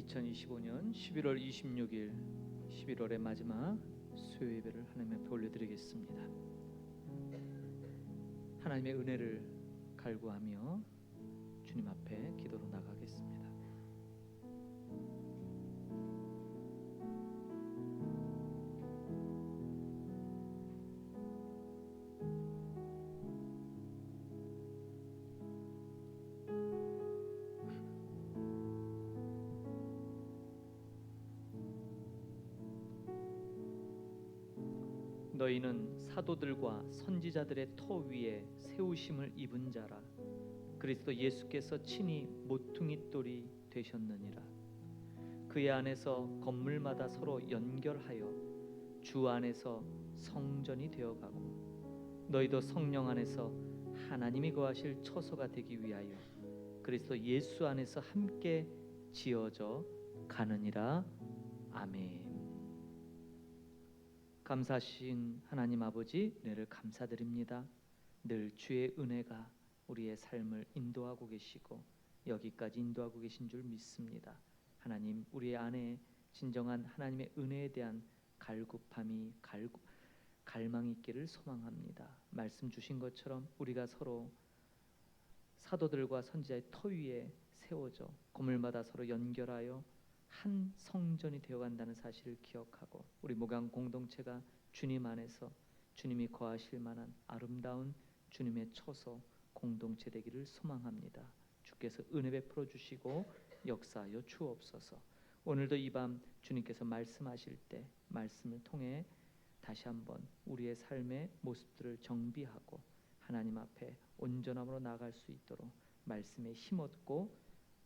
2025년 11월 26일 11월의 마지막 수요 예배를 하나님 앞에 올려드리겠습니다. 하나님의 은혜를 갈구하며 주님 앞에 기도로 나가겠습니다. 너희는 사도들과 선지자들의 터 위에 세우심을 입은 자라. 그리스도 예수께서 친히 모퉁이 돌이 되셨느니라. 그의 안에서 건물마다 서로 연결하여 주 안에서 성전이 되어가고 너희도 성령 안에서 하나님이 거하실 처소가 되기 위하여 그리스도 예수 안에서 함께 지어져 가느니라. 아멘. 감사하신 하나님 아버지, 은혜를 감사드립니다. 늘 주의 은혜가 우리의 삶을 인도하고 계시고 여기까지 인도하고 계신 줄 믿습니다. 하나님, 우리 안에 진정한 하나님의 은혜에 대한 갈망이 있기를 소망합니다. 말씀 주신 것처럼 우리가 서로 사도들과 선지자의 터 위에 세워져 건물마다 서로 연결하여 한 성전이 되어간다는 사실을 기억하고 우리 목양 공동체가 주님 안에서 주님이 거하실 만한 아름다운 주님의 처소 공동체 되기를 소망합니다. 주께서 은혜 베풀어 주시고 역사하여 주옵소서. 오늘도 이 밤 주님께서 말씀하실 때 말씀을 통해 다시 한번 우리의 삶의 모습들을 정비하고 하나님 앞에 온전함으로 나아갈 수 있도록 말씀에 힘없고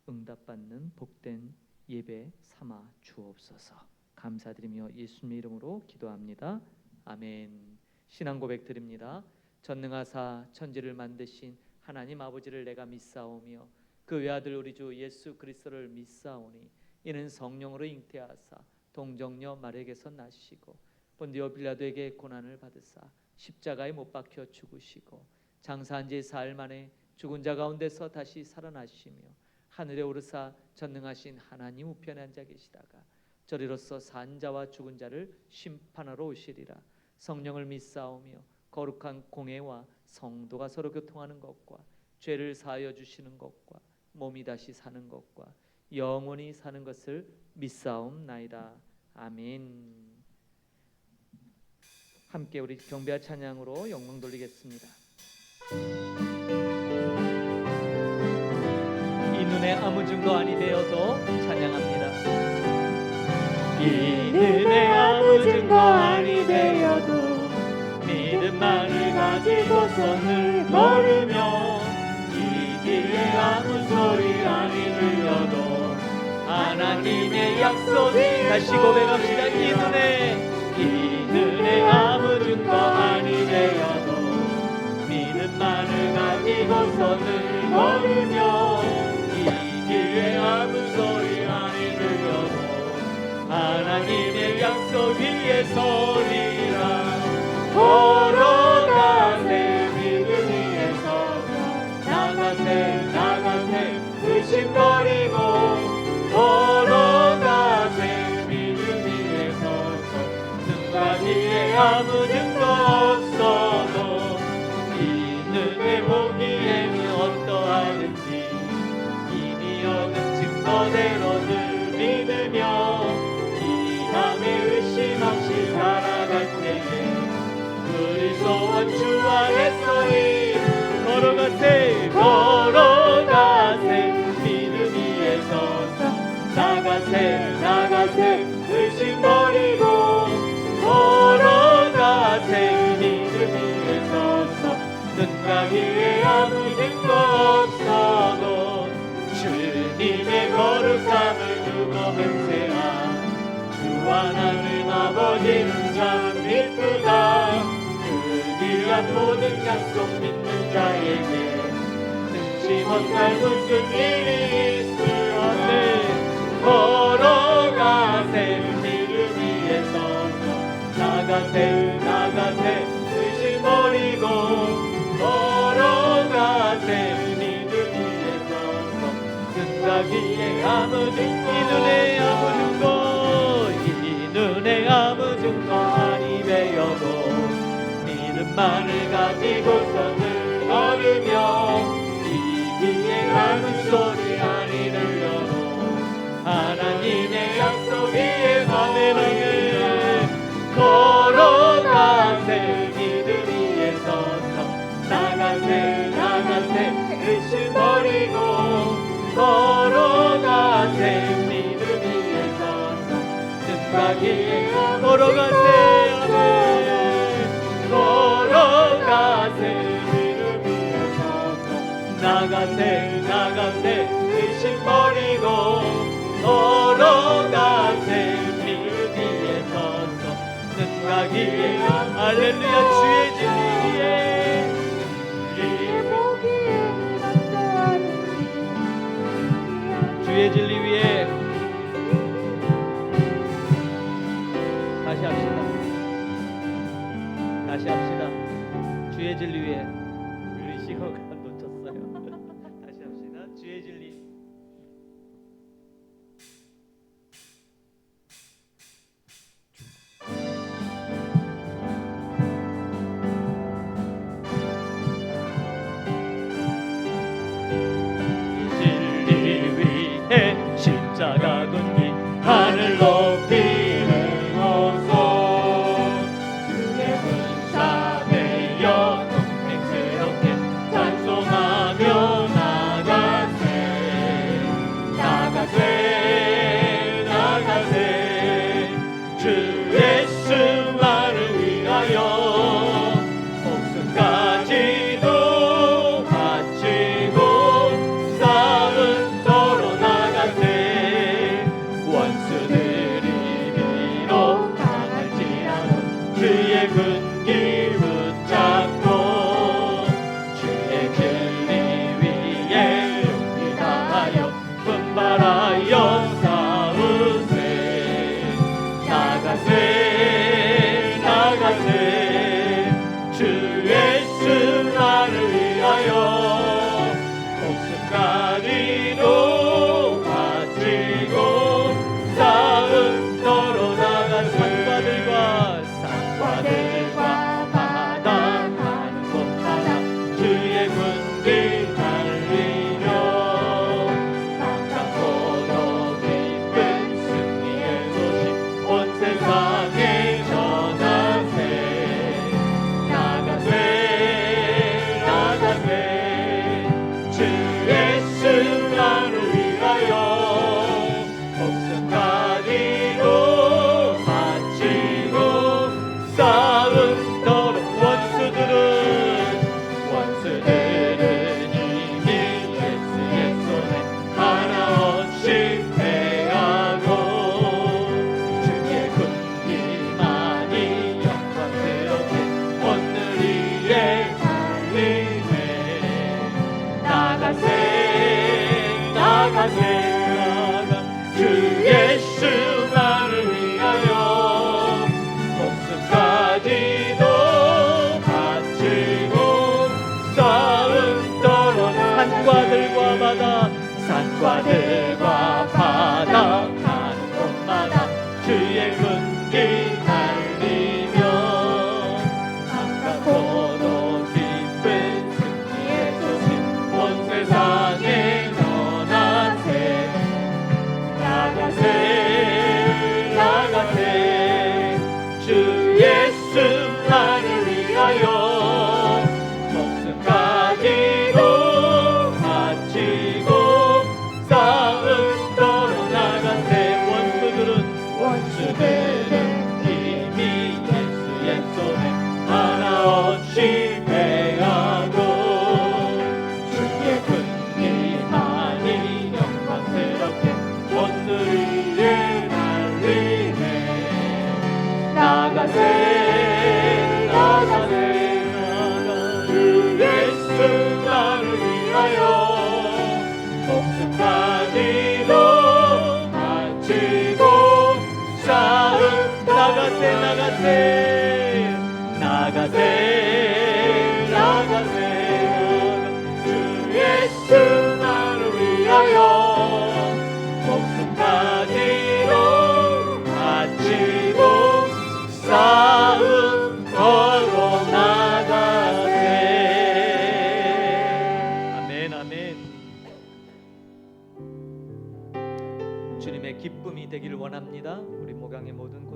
응답받는 복된 예배 삼아 주옵소서. 감사드리며 예수님의 이름으로 기도합니다. 아멘. 신앙 고백 드립니다. 전능하사 천지를 만드신 하나님 아버지를 내가 믿사오며 그 외아들 우리 주 예수 그리스도를 믿사오니 이는 성령으로 잉태하사 동정녀 마리아에게서 나시고 본디오 빌라도에게 고난을 받으사 십자가에 못 박혀 죽으시고 장사한 지 사흘 만에 죽은 자 가운데서 다시 살아나시며 하늘에 오르사 전능하신 하나님 우편에 앉아 계시다가 저리로서 산 자와 죽은 자를 심판하러 오시리라. 성령을 믿사오며 거룩한 공회와 성도가 서로 교통하는 것과 죄를 사하여 주시는 것과 몸이 다시 사는 것과 영원히 사는 것을 믿사옵나이다. 아멘. 함께 우리 경배와 찬양으로 영광 돌리겠습니다. 이 눈에 아무 증거 아니 되어도 찬양합니다. 이 눈에 아무 증거 아니 되어도 믿음만을 가지고서는 걸으며 이 길에 아무 소리 아니 들려도 하나님의 약속이 다시 고백합시다. 이 눈에 아무 증거 아니 되어도 믿음만을 가지고서는 걸으며 이 길에 아무 소리 아니 들려도 하나님의 약속 위에 서리라. 걸어가세 믿음 위에 서서 나가세 의심 버리고 걸어가세 믿음 위에 서서 눈가기에 아무 증거 없어도 이 눈에 보기에는 어떠하든지 이미 얻은 증거대로 늘 믿으며 이 맘에 의심 없이 살아갈 때에 그리스도와 주 안에 서리. 걸어가세 믿음 위에 서서 나가세 의심 버리고 걸어가세 믿음 위에 서서 눈 가기에 아무 증거 없어도 주님의 거룩함을 두고 맹세하. 주 하나님 아버지는 참 이쁘다. 그 귀한 모든 약속 믿는 자에게 능치 못할 무슨 일이 있으오네. 걸어가세 믿음 위에 서서 나가세 의심 버리고 걸어가세 믿음 위에 서서 눈가기에 아무 증거 이 눈에 아무 증거 이 눈에 아무 증거 아니 배여도 믿음만을 가지고서 늘 걸으며 이기에 아무 소리 아니 들려도 하나님의 약속 위에 아멘하게 걸어가세 믿음 위에 서서 나가세 나가세 의심 버리고 걸어가세 믿음 위에 서서 등가기에 걸어가세 아멘 걸어가세 믿음 위에 서서 나가세 나가세 의심 버리고 걸어가세 믿음 위에 서서 등가기에 할렐루야 주의 진리 위에 주의 진리 위에 다시 합시다. 다시 합시다. 주의 진리 위에 우리 시거가 놓쳤어요. 다시 합시다. 주의 진리 십자가 군기 하늘 높이는 오소 주의 군사대 영맹스럽게 찬송하며 나가세 나가세 나가세 주 예수만을 위하여 목숨까지도 바치고 싸움터로 나가세 원수들이 비록 강할지라도 주의 군기 붙잡고 주의 진리 위에 용기 다하여 분발하여 싸우세 나가세 나가세 주 예수만을 위하여 목숨까지도 바치고 싸움터로 나가세 산과들과 바다 가는 곳마다 주의 군기 달리며 강력하고 깊은 승리의 소식 온 세상에 전하세 나가세 나가세 주 예수만을 위하여 목숨까지도 바치고 싸움터로 원수들은 이미 예수의 손에 하나 없이 패하고 주의 군기만이 영광스럽게 오늘 위에 달리네 나가세 나가세 주 예수만을 위하여 목숨까지도 바치고 싸움터로 산과들과 바다 가는 곳마다 주의 군기 달리며 아깝고도 깊은 승리의 소식 온 세상에 전하세 나가세 나가세 주 예수만을 위하여 목숨까지도 바치고 싸움터로 나가세 원수들은 이미 예수의 손에 하나 없이 패하고 주의 군기만이 영광스럽게 오늘 위에 달리네 나가세 나가세 주 예수만을 위하여 목숨까지도 바치고 싸움 나가세 나가세 나가세 나가세 주 예수만을 위하여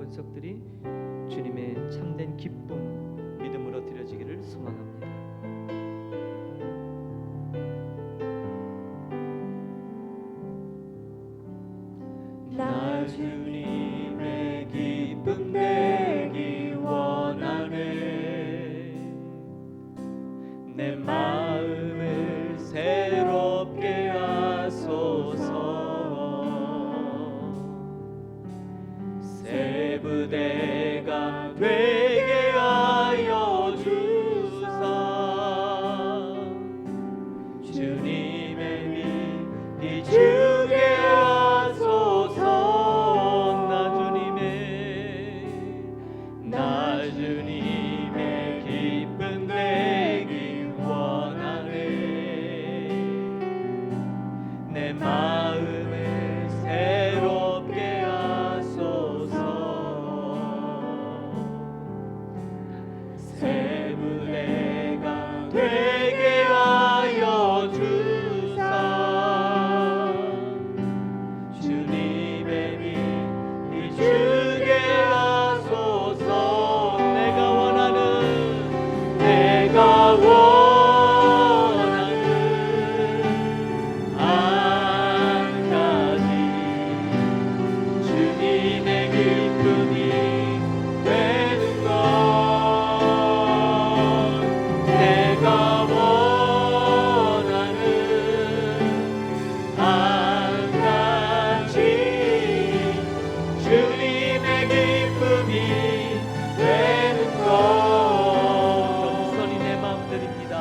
번석들이 주님의 참된 기쁨, 믿음으로 드려지기를 소망합니다. 나 주님의 기쁨 되기 원하네. 내 마음을 새롭게 하소서. 새 부대가 되게 하여 주사. 주님의 빛 비추게 하소서. 나 주님의 기쁨 되기 원하네. 내 마음을 새롭게 하소서. 새 부대가 되게 하여 주사. 주님의 빛 비추게 하소서. 내가 원하는 한 가지 주님의 기쁨이 되는 것. 내가 원하는 한 가지 주님의 기쁨이 되는 것. 겸손히 내 마음 드립니다.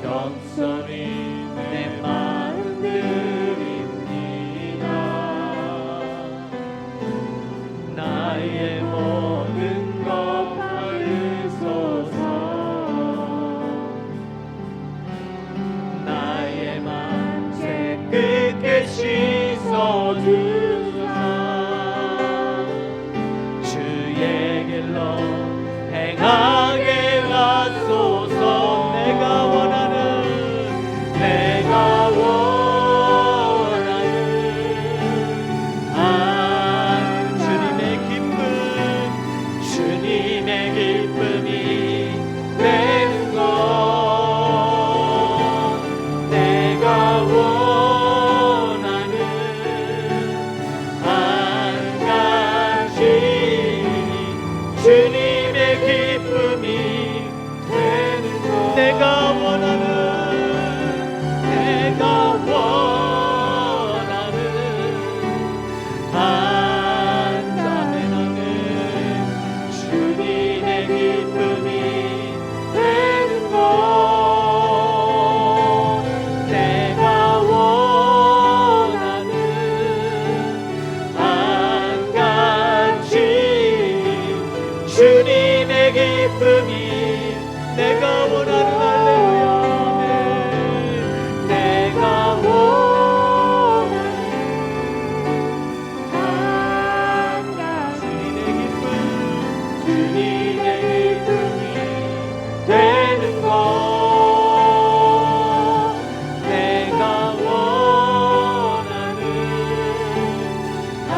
겸손히 내 마음 드립니다. 나의 모든 것 받으소서. 나의 맘 제 끝에 씻어주사. 주의 길로 행하게 하소서. 내가 원하는 주님의 기쁨, 주님의 기쁨이 되는 것. 내가 원하는 한 가지 주님의 기쁨이 되는 것. 내가 원하는 한 자매 나는 주님의 기쁨이 되는 것. 내가 원하는 한 가지 주님의 기쁨이 내가 원하는 할렐루야. 아멘. 내가 원하는 한 가지 주님의 기쁨이 되는 것. 내가 원하는 한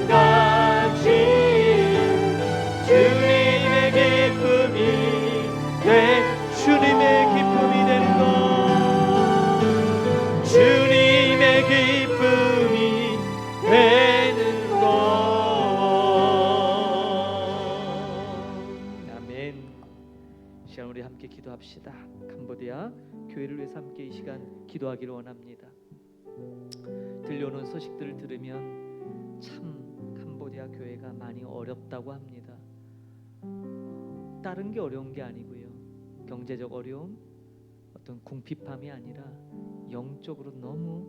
가지 주님의 기쁨이 주님의 기쁨이 되는 것. 주님의 기쁨이 되는 것. 아멘. 이 시간 우리 함께 기도합시다. 캄보디아 교회를 위해서 함께 이 시간 기도하기를 원합니다. 들려오는 소식들을 들으면 참 캄보디아 교회가 많이 어렵다고 합니다. 다른 게 어려운 게 아니고요. 경제적 어려움, 어떤 궁핍함이 아니라 영적으로 너무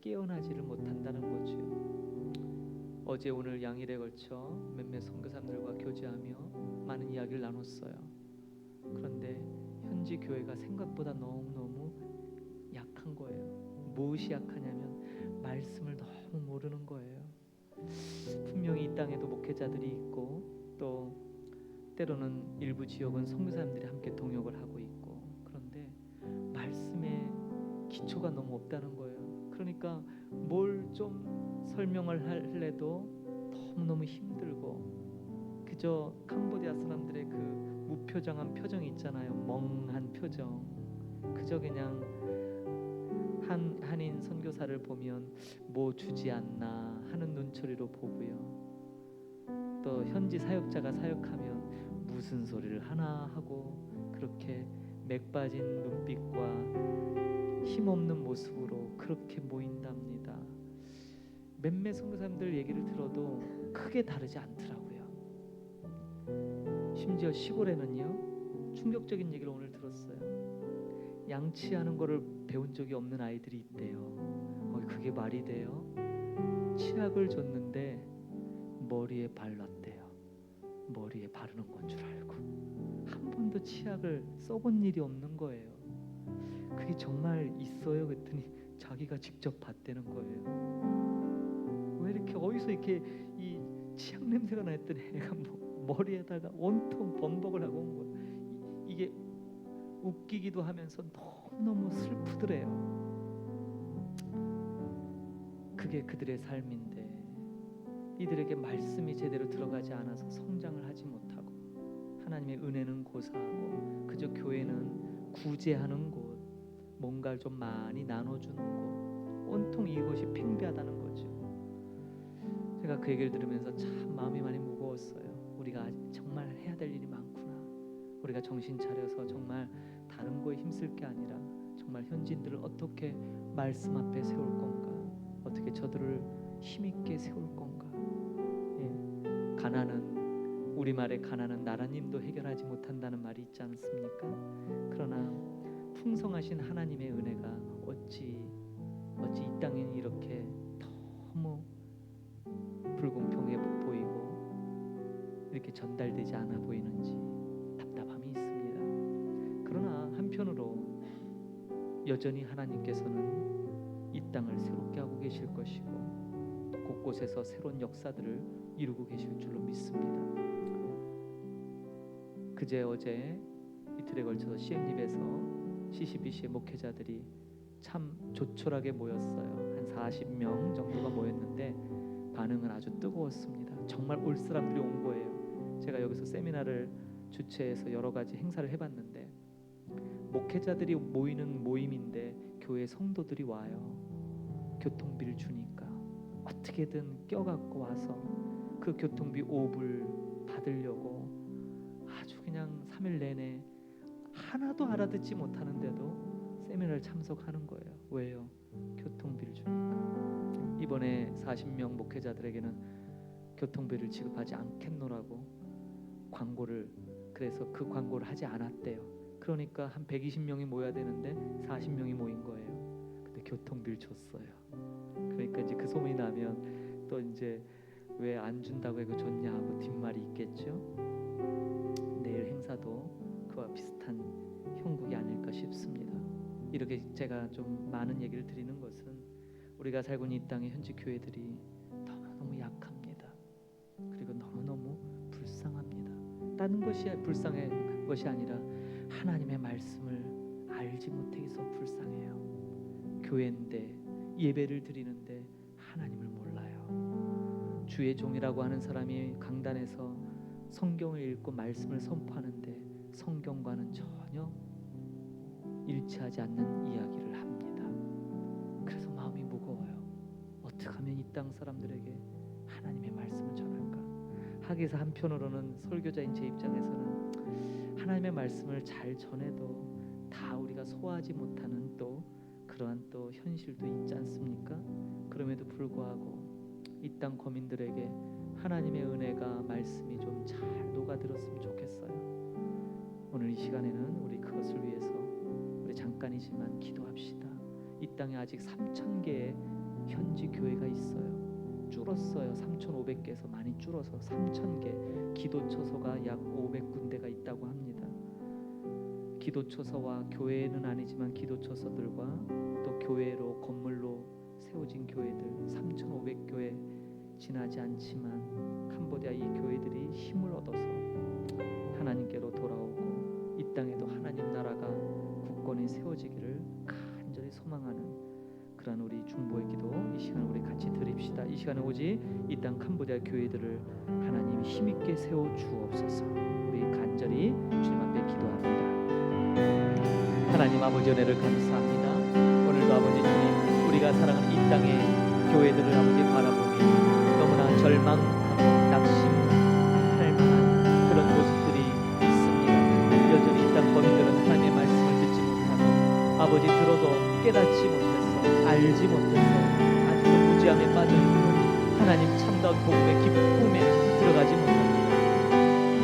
깨어나지를 못한다는 거죠. 어제 오늘 양일에 걸쳐 몇몇 선교사님들과 교제하며 많은 이야기를 나눴어요. 그런데 현지 교회가 생각보다 너무너무 약한 거예요. 무엇이 약하냐면 말씀을 너무 모르는 거예요. 분명히 이 땅에도 목회자들이 있고 또 때로는 일부 지역은 선교사님들이 함께 동역을 하고 있고, 그런데 말씀의 기초가 너무 없다는 거예요. 그러니까 뭘 좀 설명을 할래도 너무너무 힘들고 그저 캄보디아 사람들의 그 무표정한 표정이 있잖아요. 멍한 표정. 그저 그냥 한인 선교사를 보면 뭐 주지 않나 하는 눈초리로 보고요. 또 현지 사역자가 사역하면 무슨 소리를 하나 하고 그렇게 맥 빠진 눈빛과 힘없는 모습으로 그렇게 모인답니다. 몇몇 선교사님들 얘기를 들어도 크게 다르지 않더라고요. 심지어 시골에는요, 충격적인 얘기를 오늘 들었어요. 양치하는 거를 배운 적이 없는 아이들이 있대요. 그게 말이 돼요? 치약을 줬는데 머리에 발랐대요. 머리에 바르는 건 줄 알고 한 번도 치약을 써본 일이 없는 거예요. 그게 정말 있어요? 그랬더니 자기가 직접 봤다는 거예요. 왜 이렇게 어디서 이렇게 이 치약 냄새가 나 했더니 애가 머리에다가 온통 범벅을 하고 온 거예요. 이게 웃기기도 하면서 너무너무 슬프더래요. 그게 그들의 삶인데 이들에게 말씀이 제대로 들어가지 않아서 성장을 하지 못하고 하나님의 은혜는 고사하고 그저 교회는 구제하는 곳, 뭔가를 좀 많이 나눠주는 곳, 온통 이것이 팽배하다는 거죠. 제가 그 얘기를 들으면서 참 마음이 많이 무거웠어요. 우리가 정말 해야 될 일이 많구나. 우리가 정신 차려서 정말 다른 거에 힘쓸 게 아니라 정말 현지인들을 어떻게 말씀 앞에 세울 건가, 어떻게 저들을 힘있게 세울 건가. 가난은, 우리말의 가난은 나라님도 해결하지 못한다는 말이 있지 않습니까? 그러나 풍성하신 하나님의 은혜가 어찌 이 땅에 이렇게 너무 불공평해 보이고 이렇게 전달되지 않아 보이는지 답답함이 있습니다. 그러나 한편으로 여전히 하나님께서는 이 땅을 새롭게 하고 계실 것이고 곳곳에서 새로운 역사들을 이루고 계실 줄로 믿습니다. 그제 어제 이틀에 걸쳐서 CM립에서 CCBC의 목회자들이 참 조촐하게 모였어요. 한 40명 정도가 모였는데 반응은 아주 뜨거웠습니다. 정말 올 사람들이 온 거예요. 제가 여기서 세미나를 주최해서 여러 가지 행사를 해봤는데 목회자들이 모이는 모임인데 교회 성도들이 와요. 교통비를 주니까 어떻게든 껴갖고 와서 그 교통비 5불 받으려고 아주 그냥 3일 내내 하나도 알아듣지 못하는데도 세미나를 참석하는 거예요. 왜요? 교통비를 주니까. 이번에 40명 목회자들에게는 교통비를 지급하지 않겠노라고 광고를, 그래서 그 광고를 하지 않았대요. 그러니까 한 120명이 모여야 되는데 40명이 모인 거예요. 근데 교통비를 줬어요. 그러니까 이제 그 소문이 나면 또 이제 왜 안 준다고 해서 줬냐 하고 뒷말이 있겠죠. 내일 행사도 그와 비슷한 형국이 아닐까 싶습니다. 이렇게 제가 좀 많은 얘기를 드리는 것은 우리가 살고 있는 이 땅의 현지 교회들이 너무너무 약합니다. 그리고 너무너무 불쌍합니다. 다른 것이 불쌍한 것이 아니라 하나님의 말씀을 알지 못해서 불쌍해요. 교회인데 예배를 드리는데 하나님을 몰라요. 주의 종이라고 하는 사람이 강단에서 성경을 읽고 말씀을 선포하는데 성경과는 전혀 일치하지 않는 이야기를 합니다. 그래서 마음이 무거워요. 어떻게 하면 이 땅 사람들에게 하나님의 말씀을 전할까? 하기사 한편으로는 설교자인 제 입장에서는 하나님의 말씀을 잘 전해도 다 우리가 소화하지 못하는 또 그러한 또 현실도 있지 않습니까? 그럼에도 불구하고 이 땅 거민들에게 하나님의 은혜가 말씀이 좀 잘 녹아들었으면 좋겠어요. 오늘 이 시간에는 우리 그것을 위해서 우리 잠깐이지만 기도합시다. 이 땅에 아직 3,000개의 현지 교회가 있어요. 줄었어요. 3,500개에서 많이 줄어서 3,000개, 기도처소가 약 500군데가 있다고 합니다. 기도처소와 교회는 아니지만 기도처소들과 또 교회로 건물로 세워진 교회들 3,500교회 지나지 않지만 캄보디아 이 교회들이 힘을 얻어서 하나님께로 돌아오고 이 땅에도 하나님 나라가 굳건히 세워지기를 간절히 소망하는 그러한 우리 중보의 기도 이 시간 우리 같이 드립시다. 이 시간에 오직 이 땅 캄보디아 교회들을 하나님 힘있게 세워 주옵소서. 우리 간절히 주님 앞에 기도합니다. 하나님 아버지 은혜를 감사합니다. 오늘도 아버지 주님 우리가 사랑하는 이 땅의 교회들을 아버지 바라보니 너무나 절망하고 낙심할 만한 그런 모습들이 있습니다. 여전히 이 땅 거민들은 하나님의 말씀을 듣지 못하고 아버지 들어도 깨닫지 못했어, 알지 못했어, 아직도 무지함에 빠져있고 하나님 참다운 복음의 기쁨에 들어가지 못합니다.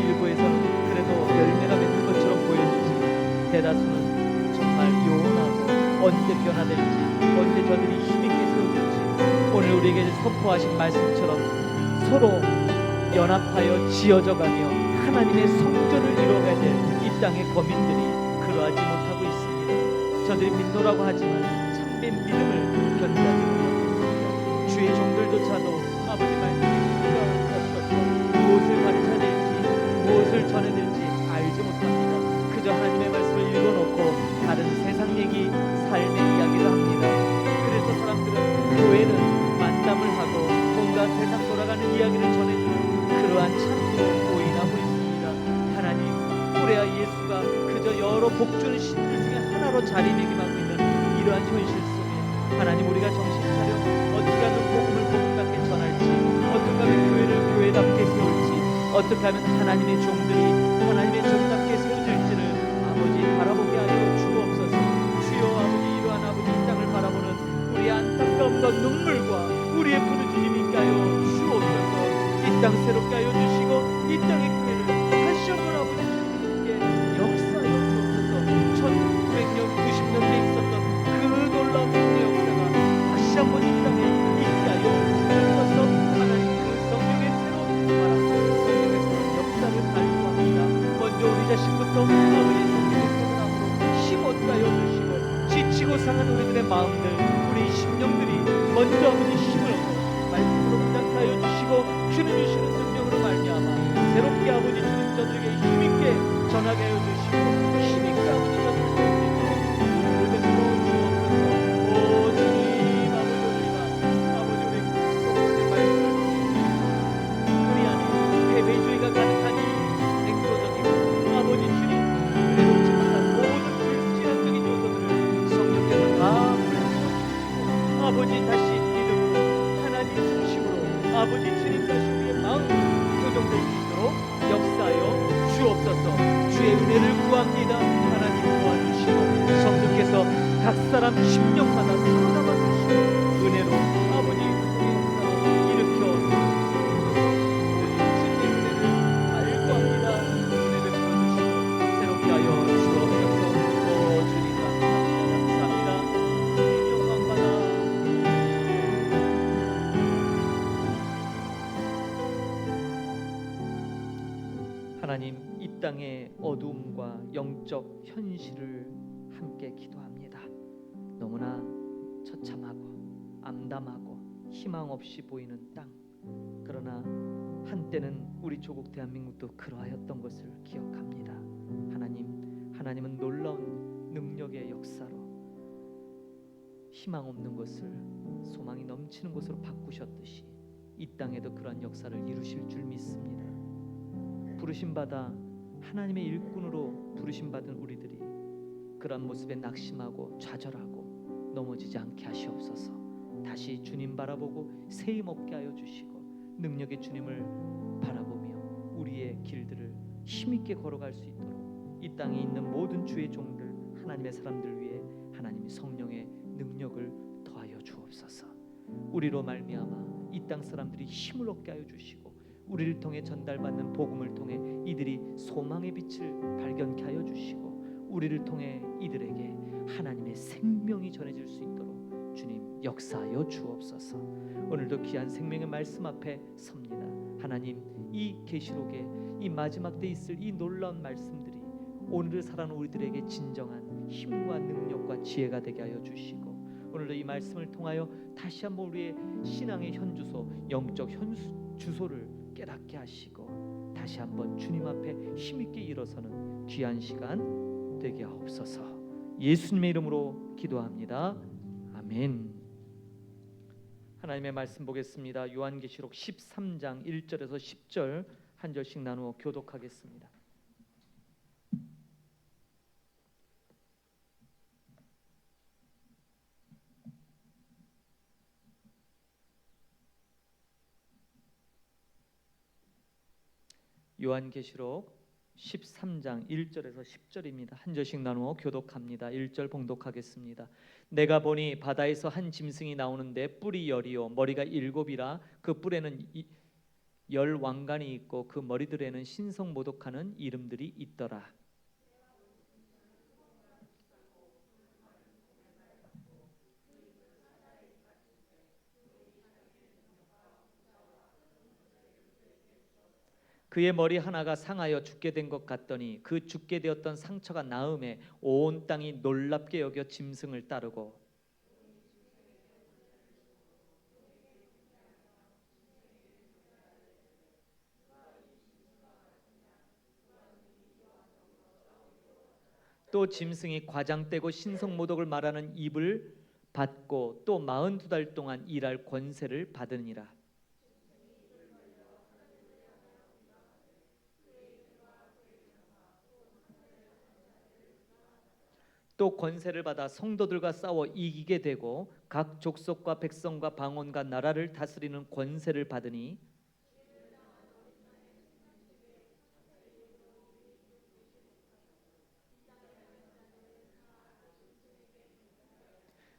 일부에서는 그래도 열매가 맺는 것처럼 보여지지 대다수는 정말 요원하고 언제 변화될지, 언제 저들이 힘있게 세워질지 오늘 우리에게 선포하신 말씀처럼 서로 연합하여 지어져가며 하나님의 성전을 이루어가야 될 이 땅의 거민들이 그러하지 못하고 있습니다. 저들이 믿노라고 하지만 참된 믿음을 견지하지 못하고 있습니다. 주의 종들조차도 아버지 말씀에 힘이 없어서 무엇을 가르쳐야 될지 무엇을 전해야 될지 알지 못합니다. 그저 하나님의 말씀을 읽어놓고 다른 세상 얘기, 삶의 이야기를 합니다. 그래서 사람들은 교회는 만남을 하고 뭔가 세상 돌아가는 이야기를 전해주는 그러한 참으로 오인하고 있습니다. 하나님, 우리와 예수가 그저 여러 복주는 신들 중에 하나로 자리매김하고 있는 이러한 현실 속에 하나님 우리가 정신 차려 어떻게 하면 복음을 복음답게 전할지, 어떻게 하면 교회를 교회답게 세울지, 어떻게 하면 하나님의 종들이 하나님의 종답게 세워질지를 아버지 바라보게 하여 주옵소서. 주여 아버지 이러한 아버지 이 땅을 바라보는 우리의 안타까움과 눈물과 우리의 부르짖음이 있게 하여 주옵소서. 이 땅 새롭게 하여 주시고 이 땅의 교회를 다시 한번 아버지 주님께 역사하여 주옵소서. 1900년 90년대에 있었던 그 놀라운 복음의 역사가 다시 한번 이 땅에 있게 하여 주옵소서. 하나님 그 성령의 새로운 바람, 성령의 새로운 역사를 발휘합니다. 먼저 우리 자신부터 아버지 성령의 손을 앞으로 힘없게 하여 주시고 지치고 상한 우리들의 마음들, 우리 심령들이 먼저 아버지 힘을 얻고 말씀으로 부탁하여 하여 주시고 주는 주시는 능력으로 말미암아 새롭게 아버지 주님 저들에게 힘있게 전하게 하여 주시고 힘있게 아버지 저들을 세우시고 주옵소서. 오 주님 아버지 아버지 우리 성령의 말씀을 우리 안에 패배주의가 가득한 이 냉소적이고 아버지 주님 괴롭지 못한 모든 불신앙적인 요소들을 성령께서 다 풀어주시고 아버지 다시 믿음으로 하나님 중심으로 아버지 주님 다시 우리의 마음 교정될 수 있도록 역사하여 주옵소서. 주의 은혜를 구합니다. 하나님 도와주시고 성령께서 각 사람 심령마다 살아남아 주시고 은혜로 아버지 우리의 역사를 일으켜 주님의 은혜를 알고합니다. 은혜를 부어주시고 새롭게 하여 주옵소서. 오 주님 감사합니다. 주님 영광받아. 하나님 이 땅의 어두움과 영적 현실을 함께 기도합니다. 너무나 처참하고 암담하고 희망 없이 보이는 땅, 그러나 한때는 우리 조국 대한민국도 그러하였던 것을 기억합니다. 하나님은 놀라운 능력의 역사로 희망 없는 것을 소망이 넘치는 곳으로 바꾸셨듯이 이 땅에도 그러한 역사를 이루실 줄 믿습니다. 부르심받아 하나님의 일꾼으로 부르심받은 우리들이 그런 모습에 낙심하고 좌절하고 넘어지지 않게 하시옵소서. 다시 주님 바라보고 새 힘 얻게 하여 주시고 능력의 주님을 바라보며 우리의 길들을 힘있게 걸어갈 수 있도록 이 땅에 있는 모든 주의 종들 하나님의 사람들 위해 하나님의 성령의 능력을 더하여 주옵소서. 우리로 말미암아 이 땅 사람들이 힘을 얻게 하여 주시고 우리를 통해 전달받는 복음을 통해 이들이 소망의 빛을 발견케 하여 주시고 우리를 통해 이들에게 하나님의 생명이 전해질 수 있도록 주님 역사하여 주옵소서. 오늘도 귀한 생명의 말씀 앞에 섭니다. 하나님 이 계시록에 이 마지막 때 있을 이 놀라운 말씀들이 오늘을 살아가는 우리들에게 진정한 힘과 능력과 지혜가 되게 하여 주시고 오늘도 이 말씀을 통하여 다시 한번 우리의 신앙의 현주소, 영적 현주소를 깨닫게 하시고 다시 한번 주님 앞에 힘있게 일어서는 귀한 시간 되게 하옵소서. 예수님의 이름으로 기도합니다. 아멘. 하나님의 말씀 보겠습니다. 요한계시록 13장 1절에서 10절 한 절씩 나누어 교독하겠습니다. 요한계시록 13장 1절에서 10절입니다. 한 절씩 나누어 교독합니다. 1절 봉독하겠습니다. 내가 보니 바다에서 한 짐승이 나오는데 뿔이 열이요 머리가 일곱이라 그 뿔에는 열 왕관이 있고 그 머리들에는 신성모독하는 이름들이 있더라. 그의 머리 하나가 상하여 죽게 된 것 같더니 그 죽게 되었던 상처가 나음에 온 땅이 놀랍게 여겨 짐승을 따르고 또 짐승이 과장되고 신성모독을 말하는 입을 받고 또 42달 동안 일할 권세를 받으니라. 또 권세를 받아 성도들과 싸워 이기게 되고 각 족속과 백성과 방언과 나라를 다스리는 권세를 받으니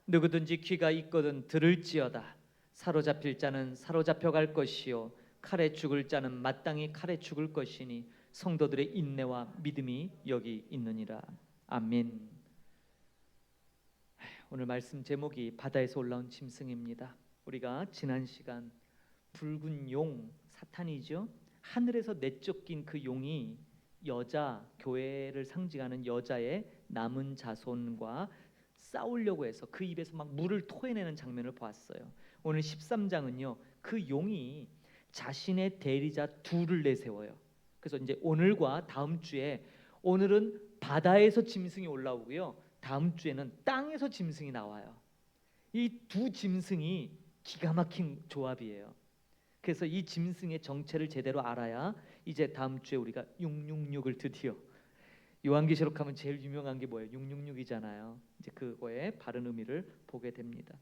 누구든지 귀가 있거든 들을지어다. 사로잡힐 자는 사로잡혀 갈 것이요 칼에 죽을 자는 마땅히 칼에 죽을 것이니 성도들의 인내와 믿음이 여기 있느니라. 아멘. 오늘 말씀 제목이 바다에서 올라온 짐승입니다. 우리가 지난 시간 붉은 용 사탄이죠. 하늘에서 내쫓긴 그 용이 여자 교회를 상징하는 여자의 남은 자손과 싸우려고 해서 그 입에서 막 물을 토해내는 장면을 보았어요. 오늘 13장은요. 그 용이 자신의 대리자 둘을 내세워요. 그래서 이제 오늘과 다음 주에 오늘은 바다에서 짐승이 올라오고요. 다음 주에는 땅에서 짐승이 나와요. 이 두 짐승이 기가 막힌 조합이에요. 그래서 이 짐승의 정체를 제대로 알아야 이제 다음 주에 우리가 666을 드디어 요한계시록 하면 제일 유명한 게 뭐예요? 666이잖아요. 이제 그거의 바른 의미를 보게 됩니다.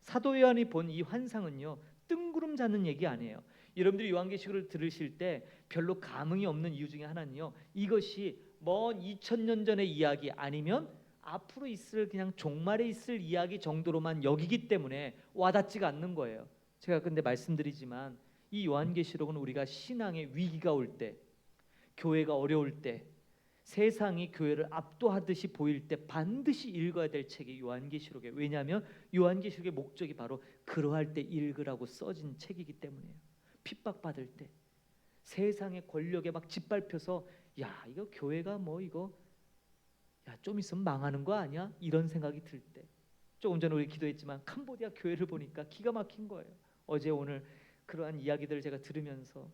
사도 요한이 본 이 환상은요. 뜬구름 잡는 얘기 아니에요. 여러분들이 요한계시록을 들으실 때 별로 감흥이 없는 이유 중에 하나는요. 이것이 먼 2000년 전의 이야기 아니면 앞으로 있을 그냥 종말에 있을 이야기 정도로만 여기기 때문에 와닿지가 않는 거예요. 제가 근데 말씀드리지만 이 요한계시록은 우리가 신앙의 위기가 올 때, 교회가 어려울 때, 세상이 교회를 압도하듯이 보일 때 반드시 읽어야 될 책이 요한계시록이에요. 왜냐하면 요한계시록의 목적이 바로 그러할 때 읽으라고 써진 책이기 때문이에요. 핍박받을 때, 세상의 권력에 막 짓밟혀서 야 이거 교회가 뭐 이거 야 좀 있으면 망하는 거 아니야? 이런 생각이 들 때, 조금 전에 우리 기도했지만 캄보디아 교회를 보니까 기가 막힌 거예요. 어제 오늘 그러한 이야기들을 제가 들으면서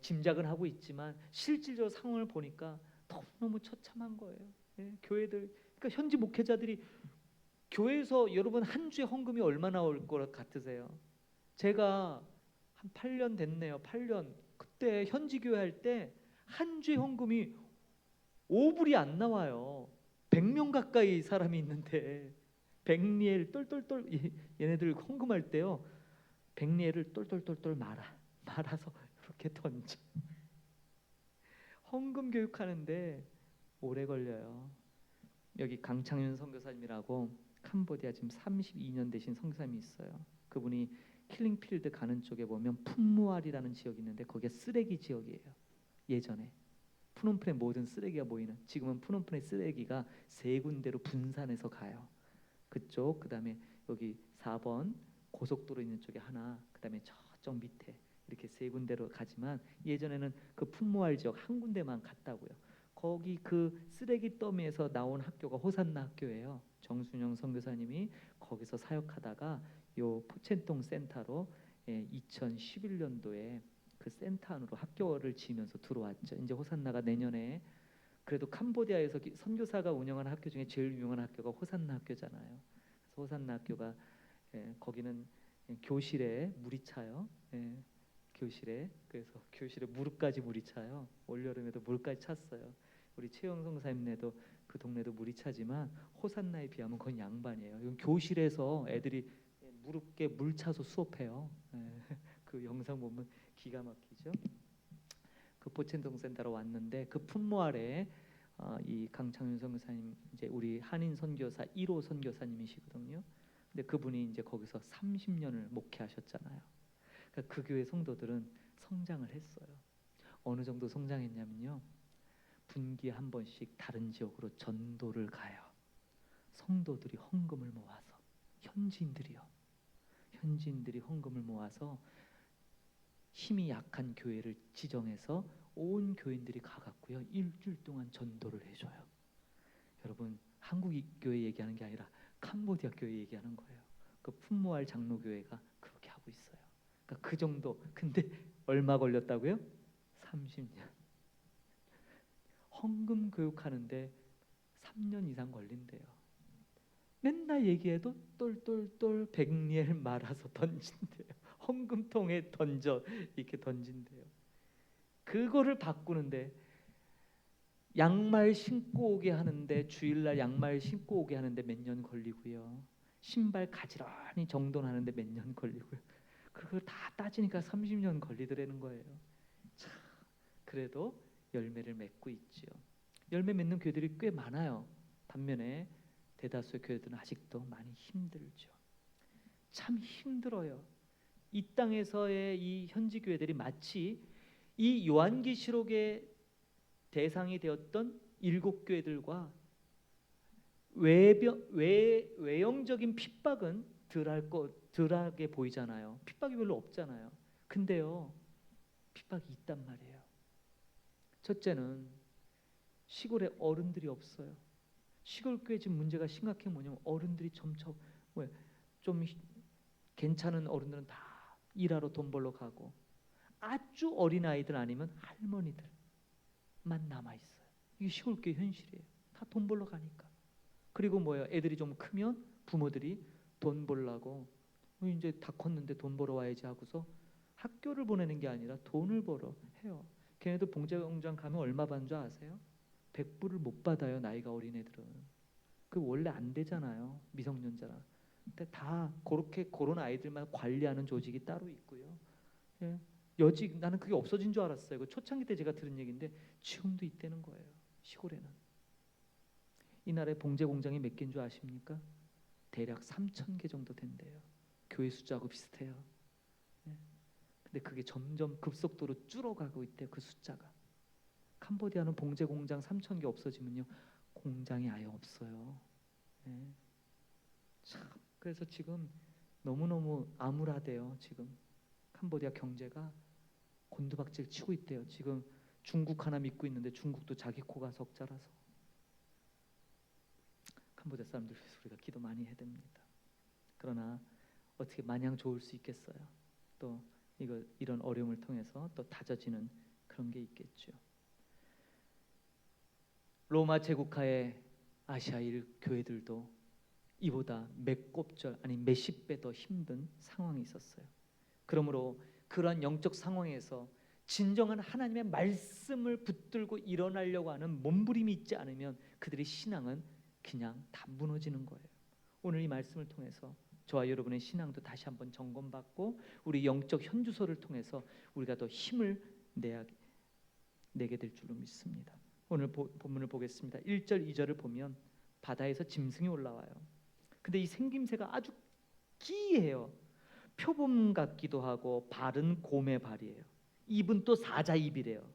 짐작은 하고 있지만 실질적으로 상황을 보니까 너무너무 처참한 거예요. 교회들, 그러니까 현지 목회자들이 교회에서 여러분 한 주에 헌금이 얼마나 올 것 같으세요? 제가 한 8년 됐네요. 8년. 그때 현지 교회 할 때 한 주에 헌금이 5불이 안 나와요. 100명 가까이 사람이 있는데 백리엘 똘똘똘 얘네들 헌금할 때요. 백리엘을 똘똘똘똘 말아서 이렇게 던져. 헌금 교육하는데 오래 걸려요. 여기 강창윤 선교사님이라고 캄보디아 지금 32년 되신 선교사님이 있어요. 그분이 킬링필드 가는 쪽에 보면 푼무알이라는 지역이 있는데 거기가 쓰레기 지역이에요. 예전에 푸놈펜의 모든 쓰레기가 모이는, 지금은 푸놈펜의 쓰레기가 세 군데로 분산해서 가요. 그쪽, 그다음에 여기 4번 고속도로 있는 쪽에 하나, 그다음에 저쪽 밑에 이렇게 세 군데로 가지만 예전에는 그 푼무알 지역 한 군데만 갔다고요. 거기 그 쓰레기 더미에서 나온 학교가 호산나 학교예요. 정순영 선교사님이 거기서 사역하다가 요 포첸동 센터로 2011년도에 그 센터 안으로 학교를 지으면서 들어왔죠. 이제 호산나가 내년에, 그래도 캄보디아에서 선교사가 운영하는 학교 중에 제일 유명한 학교가 호산나 학교잖아요. 그래서 호산나 학교가 거기는 교실에 물이 차요. 예, 교실에. 그래서 교실에 무릎까지 물이 차요. 올여름에도 물까지 찼어요. 우리 최영 성사님네도 그 동네도 물이 차지만 호산나에 비하면 그건 양반이에요. 이건 교실에서 애들이 무릎께 물 차서 수업해요. 예, 그 영상 보면 기가 막히죠. 그 포첸동 센터로 왔는데 그 품모 아래 이 강창윤 선교사님 이제 우리 한인 선교사 1호 선교사님이시거든요. 근데 그분이 이제 거기서 30년을 목회하셨잖아요. 그러니까 그 교회 성도들은 성장을 했어요. 어느 정도 성장했냐면요. 분기에 한 번씩 다른 지역으로 전도를 가요. 성도들이 헌금을 모아서 현지인들이 헌금을 모아서 힘이 약한 교회를 지정해서 온 교인들이 가갖고요. 일주일 동안 전도를 해줘요. 여러분 한국 교회 얘기하는 게 아니라 캄보디아 교회 얘기하는 거예요. 그 품모알 장로교회가 그렇게 하고 있어요. 그러니까 그 정도. 근데 얼마 걸렸다고요? 30년. 헌금 교육하는데 3년 이상 걸린대요. 맨날 얘기해도 똘똘똘 백리엘 말아서 던진대요. 헌금통에 던져 이렇게 던진대요. 그거를 바꾸는데 양말 신고 오게 하는데 주일날 양말 신고 오게 하는데 몇 년 걸리고요. 신발 가지런히 정돈하는데 몇 년 걸리고요. 그걸 다 따지니까 30년 걸리더라는 거예요. 참, 그래도 열매를 맺고 있지요. 열매 맺는 교회들이 꽤 많아요. 반면에 대다수의 교회들은 아직도 많이 힘들죠. 참 힘들어요. 이 땅에서의 이 현지 교회들이 마치 이 요한계시록의 대상이 되었던 7교회들과 외형적인 핍박은 덜하게 보이잖아요. 핍박이 별로 없잖아요. 근데요, 핍박이 있단 말이에요. 첫째는 시골에 어른들이 없어요. 시골 교회 지금 문제가 심각해. 뭐냐면 어른들이 점점 좀 괜찮은 어른들은 다 일하러 돈 벌러 가고 아주 어린 아이들 아니면 할머니들만 남아 있어요. 이게 시골 교회 현실이에요. 다 돈 벌러 가니까. 그리고 애들이 좀 크면 부모들이 돈 벌라고 이제 다 컸는데 돈 벌어 와야지 하고서 학교를 보내는 게 아니라 돈을 벌어 해요. 걔네들 봉제공장 가면 얼마 받는 줄 아세요? 100불을 못 받아요. 나이가 어린 애들은. 그 원래 안 되잖아요. 미성년자라. 근데 다 그런 아이들만 관리하는 조직이 따로 있고요. 예. 여직 나는 그게 없어진 줄 알았어요. 그 초창기 때 제가 들은 얘기인데 지금도 있다는 거예요. 시골에는. 이 나라에 봉제 공장이 몇 개인 줄 아십니까? 대략 3,000개 정도 된대요. 교회 숫자하고 비슷해요. 예. 근데 그게 점점 급속도로 줄어가고 있대요. 그 숫자가. 캄보디아는 봉제 공장 3,000개 없어지면요 공장이 아예 없어요. 예. 참 그래서 지금 너무너무 암울하대요. 지금 캄보디아 경제가 곤두박질 치고 있대요. 지금 중국 하나 믿고 있는데 중국도 자기 코가 석자라서. 캄보디아 사람들 위해서 우리가 기도 많이 해야 됩니다. 그러나 어떻게 마냥 좋을 수 있겠어요. 또 이런 어려움을 통해서 또 다져지는 그런 게 있겠죠. 로마 제국하의 아시아일 교회들도 이보다 몇 곱절 아니 몇십 배 더 힘든 상황이 있었어요. 그러므로 그러한 영적 상황에서 진정한 하나님의 말씀을 붙들고 일어나려고 하는 몸부림이 있지 않으면 그들의 신앙은 그냥 다 무너지는 거예요. 오늘 이 말씀을 통해서 저와 여러분의 신앙도 다시 한번 점검받고 우리 영적 현주소를 통해서 우리가 더 힘을 내게 될 줄로 믿습니다. 오늘 본문을 보겠습니다. 1절 2절을 보면 바다에서 짐승이 올라와요. 근데 이 생김새가 아주 기이해요. 표범 같기도 하고 발은 곰의 발이에요. 입은 또 사자 입이래요.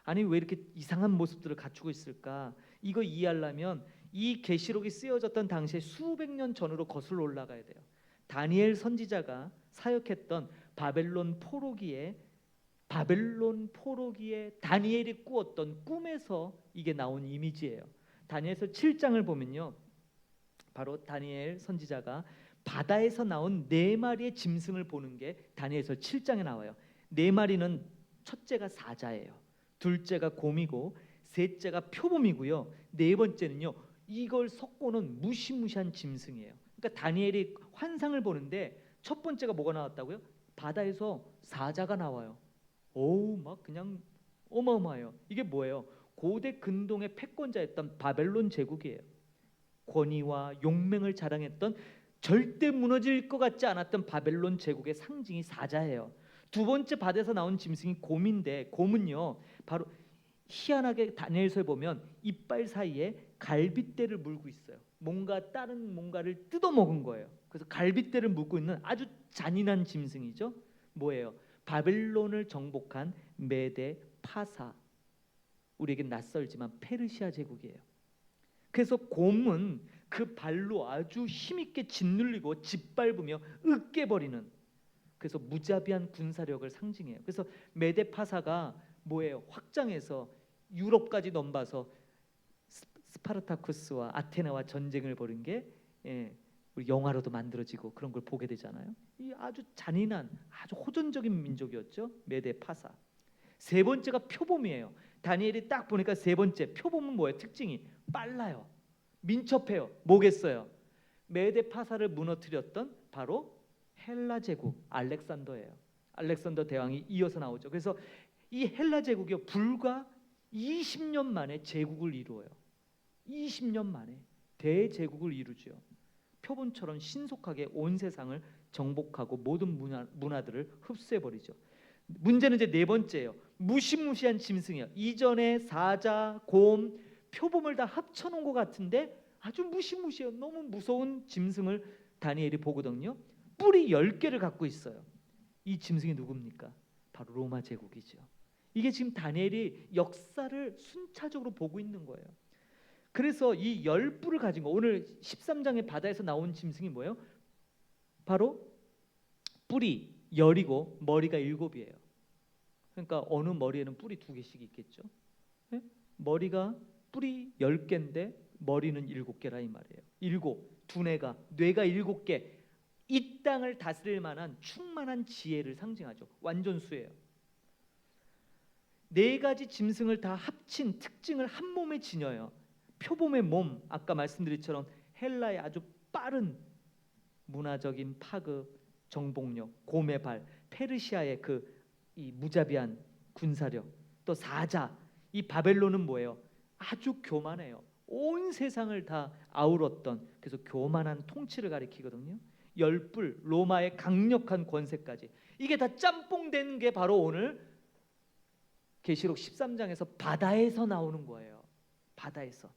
아니 왜 이렇게 이상한 모습들을 갖추고 있을까? 이거 이해하려면 이 계시록이 쓰여졌던 당시에 수백 년 전으로 거슬러 올라가야 돼요. 다니엘 선지자가 사역했던 바벨론 포로기에 다니엘이 꾸었던 꿈에서 이게 나온 이미지예요. 다니엘서 7장을 보면요, 바로 다니엘 선지자가 바다에서 나온 4마리의 짐승을 보는 게 다니엘서 7장에 나와요. 4마리는 첫째가 사자예요. 둘째가 곰이고 셋째가 표범이고요. 네 번째는요, 이걸 섞고는 무시무시한 짐승이에요. 그러니까 다니엘이 환상을 보는데 첫 번째가 뭐가 나왔다고요? 바다에서 사자가 나와요. 오, 막 그냥 어마어마해요. 이게 뭐예요? 고대 근동의 패권자였던 바벨론 제국이에요. 권위와 용맹을 자랑했던, 절대 무너질 것 같지 않았던 바벨론 제국의 상징이 사자예요. 두 번째 바다에서 나온 짐승이 곰인데, 곰은요 바로 희한하게 다니엘서에 보면 이빨 사이에 갈빗대를 물고 있어요. 뭔가 다른 뭔가를 뜯어먹은 거예요. 그래서 갈빗대를 물고 있는 아주 잔인한 짐승이죠. 뭐예요? 바벨론을 정복한 메데 파사, 우리에게 낯설지만 페르시아 제국이에요. 그래서 곰은 그 발로 아주 힘있게 짓눌리고 짓밟으며 으깨버리는, 그래서 무자비한 군사력을 상징해요. 그래서 메데 파사가 뭐예요? 확장해서 유럽까지 넘봐서 스파르타쿠스와 아테나와 전쟁을 벌인 게 우리 영화로도 만들어지고 그런 걸 보게 되잖아요. 이 아주 잔인한, 아주 호전적인 민족이었죠, 메데 파사. 세 번째가 표범이에요. 다니엘이 딱 보니까 세 번째 표범은 뭐예요? 특징이 빨라요, 민첩해요. 뭐겠어요? 메데 파사를 무너뜨렸던 바로 헬라 제국 알렉산더예요. 알렉산더 대왕이 이어서 나오죠. 그래서 이 헬라 제국이 불과 20년 만에 제국을 이루어요. 20년 만에 대제국을 이루죠. 표본처럼 신속하게 온 세상을 정복하고 모든 문화들을 흡수해버리죠. 문제는 이제 네 번째예요. 무시무시한 짐승이에요. 이전에 사자, 곰, 표범을 다 합쳐놓은 것 같은데 아주 무시무시해요. 너무 무서운 짐승을 다니엘이 보거든요. 뿔이 10개를 갖고 있어요. 이 짐승이 누굽니까? 바로 로마 제국이죠. 이게 지금 다니엘이 역사를 순차적으로 보고 있는 거예요. 그래서 이 10뿔을 가진 거, 오늘 13장의 바다에서 나온 짐승이 뭐예요? 바로 뿔이 10이고 머리가 7이에요. 그러니까 어느 머리에는 뿔이 2개씩 있겠죠. 네? 머리가 뿔이 10개인데 머리는 7개라 이 말이에요. 7, 두뇌가, 뇌가 7개. 이 땅을 다스릴 만한 충만한 지혜를 상징하죠. 완전수예요. 네 가지 짐승을 다 합친 특징을 한 몸에 지녀요. 표범의 몸, 아까 말씀드린 것처럼 헬라의 아주 빠른 문화적인 파급, 정복력, 곰의 발, 페르시아의 이 무자비한 군사력, 또 사자, 이 바벨론은 뭐예요? 아주 교만해요. 온 세상을 다 아울렀던, 그래서 교만한 통치를 가리키거든요. 10뿔, 로마의 강력한 권세까지, 이게 다 짬뽕된 게 바로 오늘 계시록 13장에서 바다에서 나오는 거예요. 바다에서.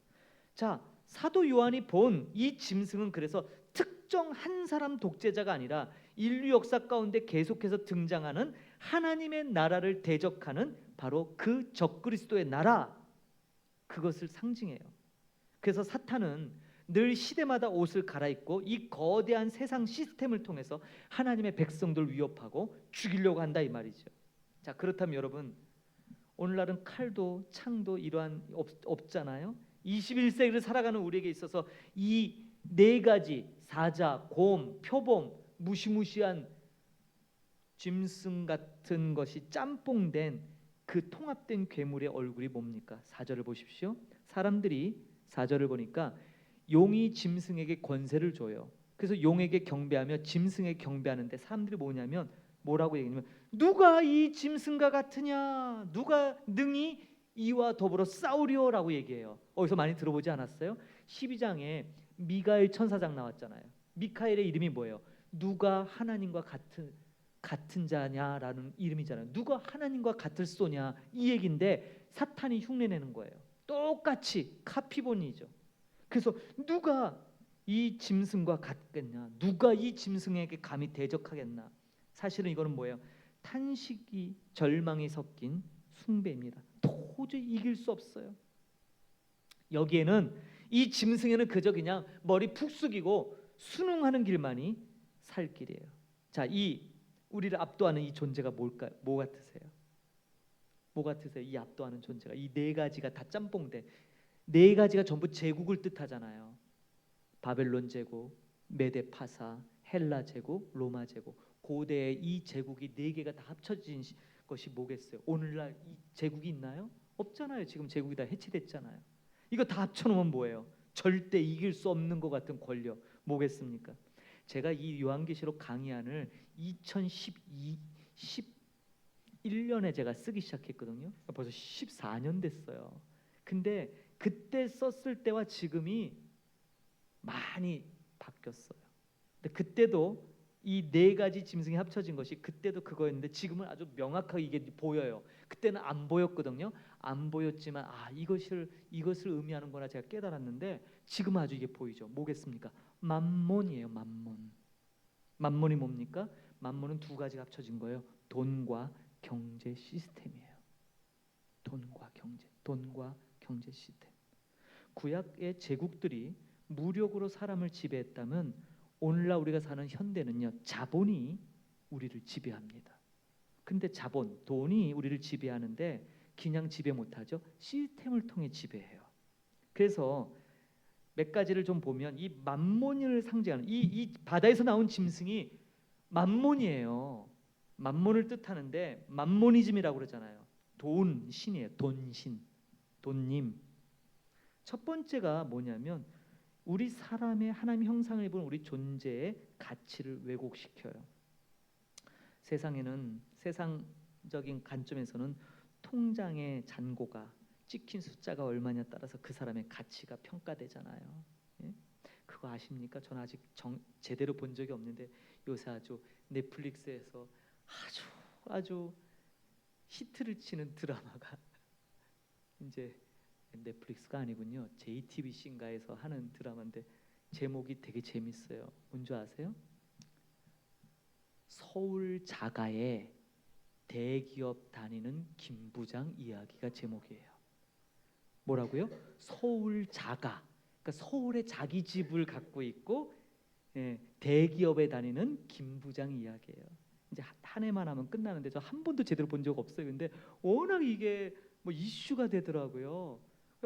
자, 사도 요한이 본 이 짐승은 그래서 특정 한 사람 독재자가 아니라 인류 역사 가운데 계속해서 등장하는 하나님의 나라를 대적하는 바로 그 적그리스도의 나라, 그것을 상징해요. 그래서 사탄은 늘 시대마다 옷을 갈아입고 이 거대한 세상 시스템을 통해서 하나님의 백성들을 위협하고 죽이려고 한다 이 말이죠. 자, 그렇다면 여러분, 오늘날은 칼도 창도 이러한 없잖아요. 21세기를 살아가는 우리에게 있어서 이 네 가지, 사자, 곰, 표범, 무시무시한 짐승 같은 것이 짬뽕된 그 통합된 괴물의 얼굴이 뭡니까? 4절을 보십시오. 사람들이 4절을 보니까 용이 짐승에게 권세를 줘요. 그래서 용에게 경배하며 짐승에게 경배하는데 사람들이 뭐라고 얘기하냐면 누가 이 짐승과 같으냐, 누가 능히 이와 더불어 싸우리오라고 얘기해요. 어디서 많이 들어보지 않았어요? 12장에 미가엘 천사장 나왔잖아요. 미카엘의 이름이 뭐예요? 누가 하나님과 같은 자냐라는 이름이잖아요. 누가 하나님과 같을 소냐, 이 얘기인데 사탄이 흉내내는 거예요. 똑같이 카피본이죠. 그래서 누가 이 짐승과 같겠냐, 누가 이 짐승에게 감히 대적하겠나. 사실은 이거는 뭐예요? 탄식이, 절망이 섞인 숭배입니다. 도저히 이길 수 없어요. 여기에는, 이 짐승에는 그저 그냥 머리 푹 숙이고 순응하는 길만이 살 길이에요. 자, 이 우리를 압도하는 이 존재가 뭘까요? 뭐 같으세요? 뭐 같으세요? 이 압도하는 존재가, 이 네 가지가 다 짬뽕된, 네 가지가 전부 제국을 뜻하잖아요. 바벨론 제국, 메데 파사, 헬라 제국, 로마 제국. 고대의 이 제국이 네 개가 다 합쳐진 것이 뭐겠어요? 오늘날 이 제국이 있나요? 없잖아요. 지금 제국이 다 해체됐잖아요. 이거 다 합쳐놓으면 뭐예요? 절대 이길 수 없는 것 같은 권력, 뭐겠습니까? 제가 이 요한계시록 강의안을 2011년에 제가 쓰기 시작했거든요. 벌써 14년 됐어요. 근데 그때 썼을 때와 지금이 많이 바뀌었어요. 근데 그때도 이 네 가지 짐승이 합쳐진 것이 그때도 그거였는데 지금은 아주 명확하게 이게 보여요. 그때는 안 보였거든요. 안 보였지만 이것을 의미하는구나 제가 깨달았는데 지금은 아주 이게 보이죠. 뭐겠습니까? 만몬이에요. 만몬. 만몬이 뭡니까? 만몬은 두 가지가 합쳐진 거예요. 돈과 경제 시스템이에요. 돈과 경제 시스템. 구약의 제국들이 무력으로 사람을 지배했다면 오늘날 우리가 사는 현대는요, 자본이 우리를 지배합니다. 근데 자본, 돈이 우리를 지배하는데 그냥 지배 못하죠. 시스템을 통해 지배해요. 그래서 몇 가지를 좀 보면 이 만몬을 상징하는 이 바다에서 나온 짐승이 만몬이에요. 만몬을 뜻하는데 만모니즘이라고 그러잖아요. 돈 신이에요. 돈신, 돈님. 첫 번째가 뭐냐면 우리 사람의 하나님 형상을 입은 우리 존재의 가치를 왜곡시켜요. 세상에는 세상적인 관점에서는 통장의 잔고가 찍힌 숫자가 얼마냐에 따라서 그 사람의 가치가 평가되잖아요. 예? 그거 아십니까? 저는 아직 제대로 본 적이 없는데 요새 아주 넷플릭스에서 아주 히트를 치는 드라마가 이제 넷플릭스가 아니군요. JTBC인가에서 하는 드라마인데 제목이 되게 재밌어요. 뭔지 아세요? 서울 자가에 대기업 다니는 김 부장 이야기가 제목이에요. 뭐라고요? 서울 자가. 그러니까 서울에 자기 집을 갖고 있고 대기업에 다니는 김 부장 이야기예요. 이제 한 해만 하면 끝나는데 저 한 번도 제대로 본 적 없어요. 근데 워낙 이게 뭐 이슈가 되더라고요.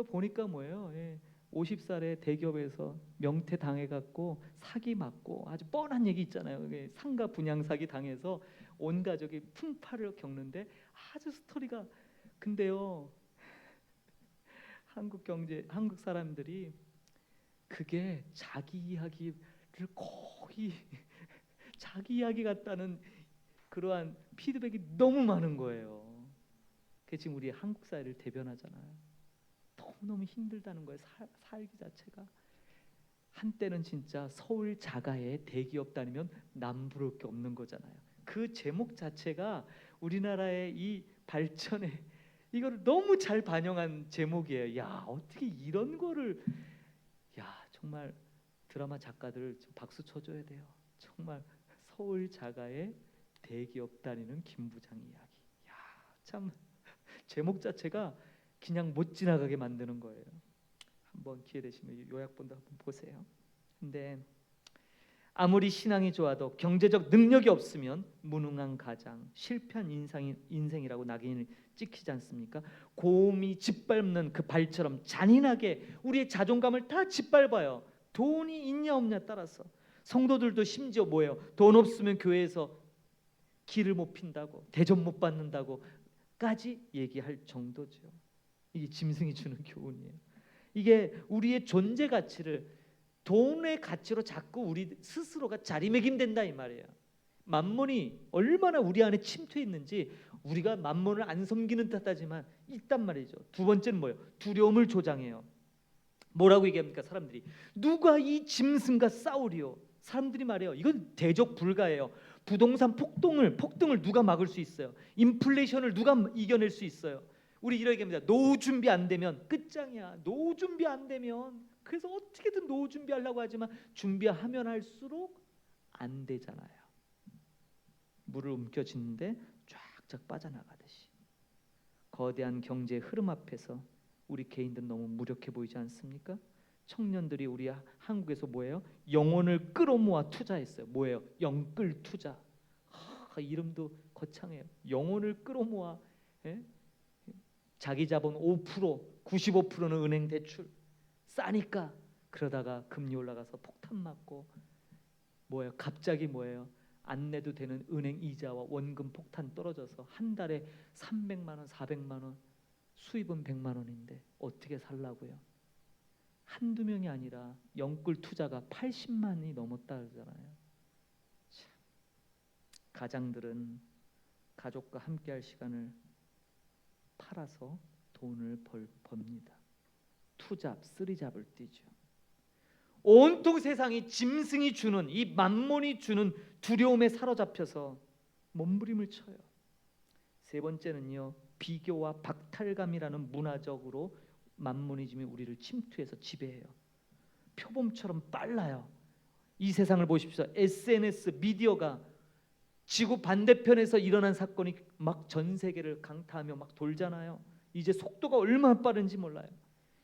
보니까 뭐예요? 50살에 대기업에서 명퇴 당해갖고 사기 맞고 아주 뻔한 얘기 있잖아요. 상가 분양 사기 당해서 온 가족이 풍파를 겪는데 아주 스토리가 근데요. 한국 사람들이 그게 자기 이야기를 거의 자기 이야기 같다는 그러한 피드백이 너무 많은 거예요. 그게 지금 우리 한국 사회를 대변하잖아요. 너무너무 힘들다는 거예요. 살기 자체가. 한때는 진짜 서울 자가에 대기업 다니면 남부러울 게 없는 거잖아요. 그 제목 자체가 우리나라의 이 발전에 이거를 너무 잘 반영한 제목이에요. 야, 어떻게 이런 거를 정말 드라마 작가들 좀 박수 쳐줘야 돼요. 정말 서울 자가에 대기업 다니는 김 부장 이야기. 참 제목 자체가 그냥 못 지나가게 만드는 거예요. 한번 기회 되시면 요약본도 한번 보세요. 근데 아무리 신앙이 좋아도 경제적 능력이 없으면 무능한 가장, 실패한 인생이라고 낙인을 찍히지 않습니까? 곰이 짓밟는 그 발처럼 잔인하게 우리의 자존감을 다 짓밟아요. 돈이 있냐 없냐 따라서. 성도들도 심지어 뭐예요? 돈 없으면 교회에서 길을 못 핀다고, 대접 못 받는다고까지 얘기할 정도죠. 이게 짐승이 주는 교훈이에요. 이게 우리의 존재 가치를 돈의 가치로 자꾸 우리 스스로가 자리매김된다 이 말이에요. 만몬이 얼마나 우리 안에 침투해 있는지 우리가 만몬을 안 섬기는 듯하지만 있단 말이죠. 두 번째는 뭐예요? 두려움을 조장해요. 뭐라고 얘기합니까? 사람들이 누가 이 짐승과 싸우리요? 사람들이 말해요. 이건 대적 불가예요. 부동산 폭등을 누가 막을 수 있어요? 인플레이션을 누가 이겨낼 수 있어요? 우리 이렇게 합니다. 노후 준비 안 되면 끝장이야. 노후 준비 안 되면 그래서 어떻게든 노후 준비하려고 하지만 준비하면 할수록 안 되잖아요. 물을 움켜쥐는데 쫙쫙 빠져나가듯이 거대한 경제 흐름 앞에서 우리 개인들은 너무 무력해 보이지 않습니까? 청년들이 우리 한국에서 뭐예요? 영혼을 끌어모아 투자했어요. 뭐예요? 영끌 투자. 이름도 거창해요. 영혼을 끌어모아 자기 자본 5%, 95%는 은행 대출 싸니까 그러다가 금리 올라가서 폭탄 맞고 뭐예요? 갑자기 뭐예요? 안 내도 되는 은행 이자와 원금 폭탄 떨어져서 한 달에 300만 원, 400만 원, 수입은 100만 원인데 어떻게 살라고요? 한두 명이 아니라 영끌 투자가 80만이 넘었다 그러잖아요. 가장들은 가족과 함께할 시간을 팔아서 돈을 법니다. 투잡, 쓰리잡을 뛰죠. 온통 세상이 짐승이 주는 이 만몬이 주는 두려움에 사로잡혀서 몸부림을 쳐요. 세 번째는요, 비교와 박탈감이라는 문화적으로 만모니즘이 우리를 침투해서 지배해요. 표범처럼 빨라요. 이 세상을 보십시오. SNS 미디어가 지구 반대편에서 일어난 사건이 막 전 세계를 강타하며 막 돌잖아요. 이제 속도가 얼마나 빠른지 몰라요.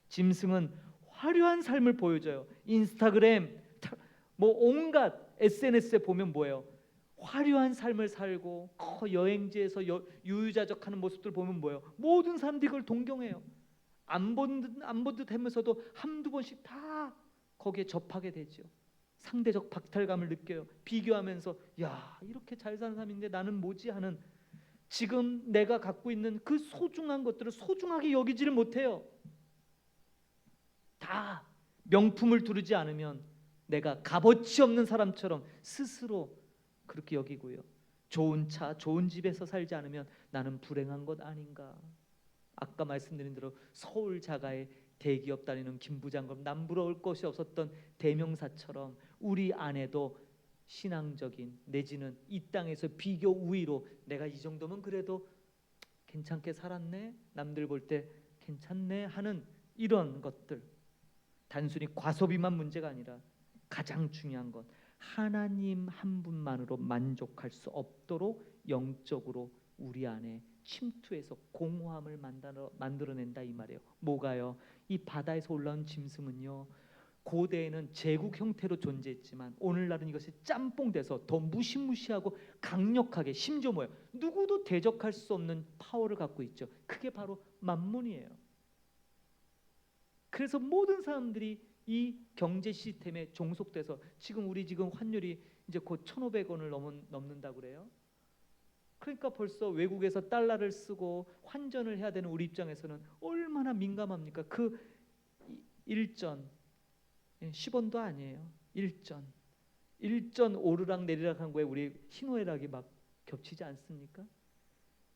짐승은 화려한 삶을 보여줘요. 인스타그램 뭐 온갖 SNS에 보면 뭐예요? 화려한 삶을 살고 여행지에서 유유자적하는 모습들 보면 뭐예요? 모든 사람들이 그걸 동경해요. 안 본 듯 하면서도 한두 번씩 다 거기에 접하게 되죠. 상대적 박탈감을 느껴요. 비교하면서 야, 이렇게 잘 사는 사람인데 나는 뭐지 하는, 지금 내가 갖고 있는 그 소중한 것들을 소중하게 여기지를 못해요. 다 명품을 두르지 않으면 내가 값어치 없는 사람처럼 스스로 그렇게 여기고요. 좋은 차, 좋은 집에서 살지 않으면 나는 불행한 것 아닌가. 아까 말씀드린 대로 서울 자가의 대기업 다니는 김 부장처럼 남부러울 것이 없었던 대명사처럼 우리 안에도 신앙적인 내지는 이 땅에서 비교 우위로 내가 이 정도면 그래도 괜찮게 살았네, 남들 볼 때 괜찮네 하는 이런 것들, 단순히 과소비만 문제가 아니라 가장 중요한 건 하나님 한 분만으로 만족할 수 없도록 영적으로 우리 안에 침투해서 공허함을 만들어낸다 이 말이에요. 뭐가요? 이 바다에서 올라온 짐승은요, 고대에는 제국 형태로 존재했지만 오늘날은 이것이 짬뽕돼서 더 무시무시하고 강력하게, 심지어 뭐예요? 누구도 대적할 수 없는 파워를 갖고 있죠. 그게 바로 만몬이에요. 그래서 모든 사람들이 이 경제 시스템에 종속돼서 우리 지금 환율이 이제 곧 1,500원을 넘는다고 그래요. 그러니까 벌써 외국에서 달러를 쓰고 환전을 해야 되는 우리 입장에서는 얼마나 민감합니까? 그 일전 10원도 아니에요. 일전 오르락 내리락 한 거에 우리 희노애락이 막 겹치지 않습니까?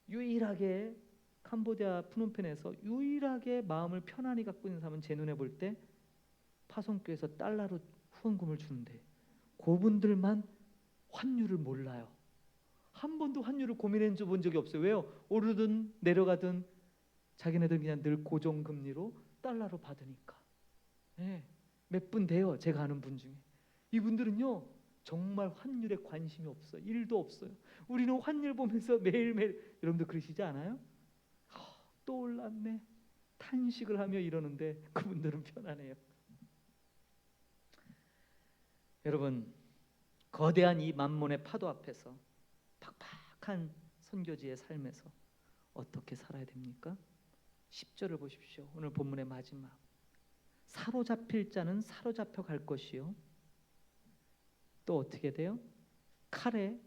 유일하게 캄보디아 프놈펜에서 유일하게 마음을 편안히 갖고 있는 사람은 제 눈에 볼 때 파송교에서 달러로 후원금을 주는데 그분들만 환율을 몰라요. 한 번도 환율을 고민해 본 적이 없어요. 왜요? 오르든 내려가든 자기네들 그냥 늘 고정금리로 달러로 받으니까. 네, 몇 분 돼요. 제가 아는 분 중에. 이분들은요 정말 환율에 관심이 없어요. 1도 없어요. 우리는 환율 보면서 매일매일, 여러분들 그러시지 않아요? 또 올랐네 탄식을 하며 이러는데 그분들은 편안해요. 여러분, 거대한 이 만몬의 파도 앞에서 팍팍한 선교지의 삶에서 어떻게 살아야 됩니까? 10절을 보십시오. 오늘 본문의 마지막. 사로잡힐 자는 사로잡혀 갈 것이요, 또 어떻게 돼요? 칼에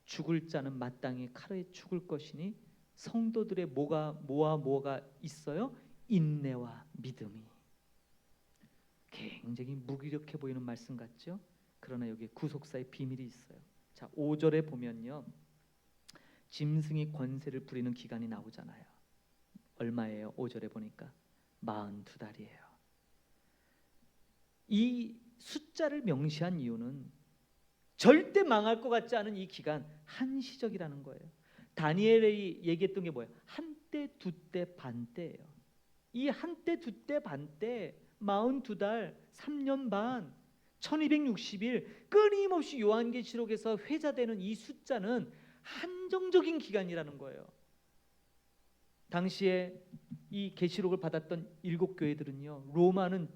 죽을 자는 마땅히 칼에 죽을 것이니 성도들의 뭐가 있어요? 인내와 믿음이. 굉장히 무기력해 보이는 말씀 같죠? 그러나 여기에 구속사의 비밀이 있어요. 자, 5절에 보면요, 짐승이 권세를 부리는 기간이 나오잖아요. 얼마예요? 5절에 보니까 42달이에요. 이 숫자를 명시한 이유는 절대 망할 것 같지 않은 이 기간, 한시적이라는 거예요. 다니엘이 얘기했던 게 뭐예요? 한때, 두때, 반때예요. 이 한때, 두때, 반때 42달, 3년 반, 1260일 끊임없이 요한계시록에서 회자되는 이 숫자는 한정적인 기간이라는 거예요. 당시에 이 계시록을 받았던 7교회들은요, 로마는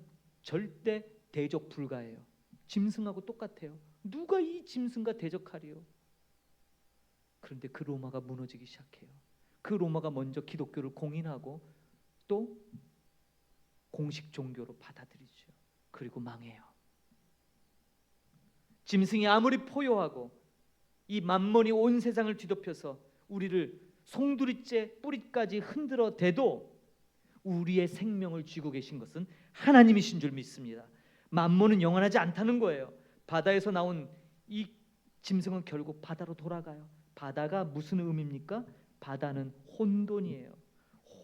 절대 대적 불가해요. 짐승하고 똑같아요. 누가 이 짐승과 대적하리요? 그런데 그 로마가 무너지기 시작해요. 그 로마가 먼저 기독교를 공인하고 또 공식 종교로 받아들이죠. 그리고 망해요. 짐승이 아무리 포효하고 이 만몬이 온 세상을 뒤덮여서 우리를 송두리째 뿌리까지 흔들어 대도 우리의 생명을 쥐고 계신 것은 하나님이신 줄 믿습니다. 만몬은 영원하지 않다는 거예요. 바다에서 나온 이 짐승은 결국 바다로 돌아가요. 바다가 무슨 의미입니까? 바다는 혼돈이에요.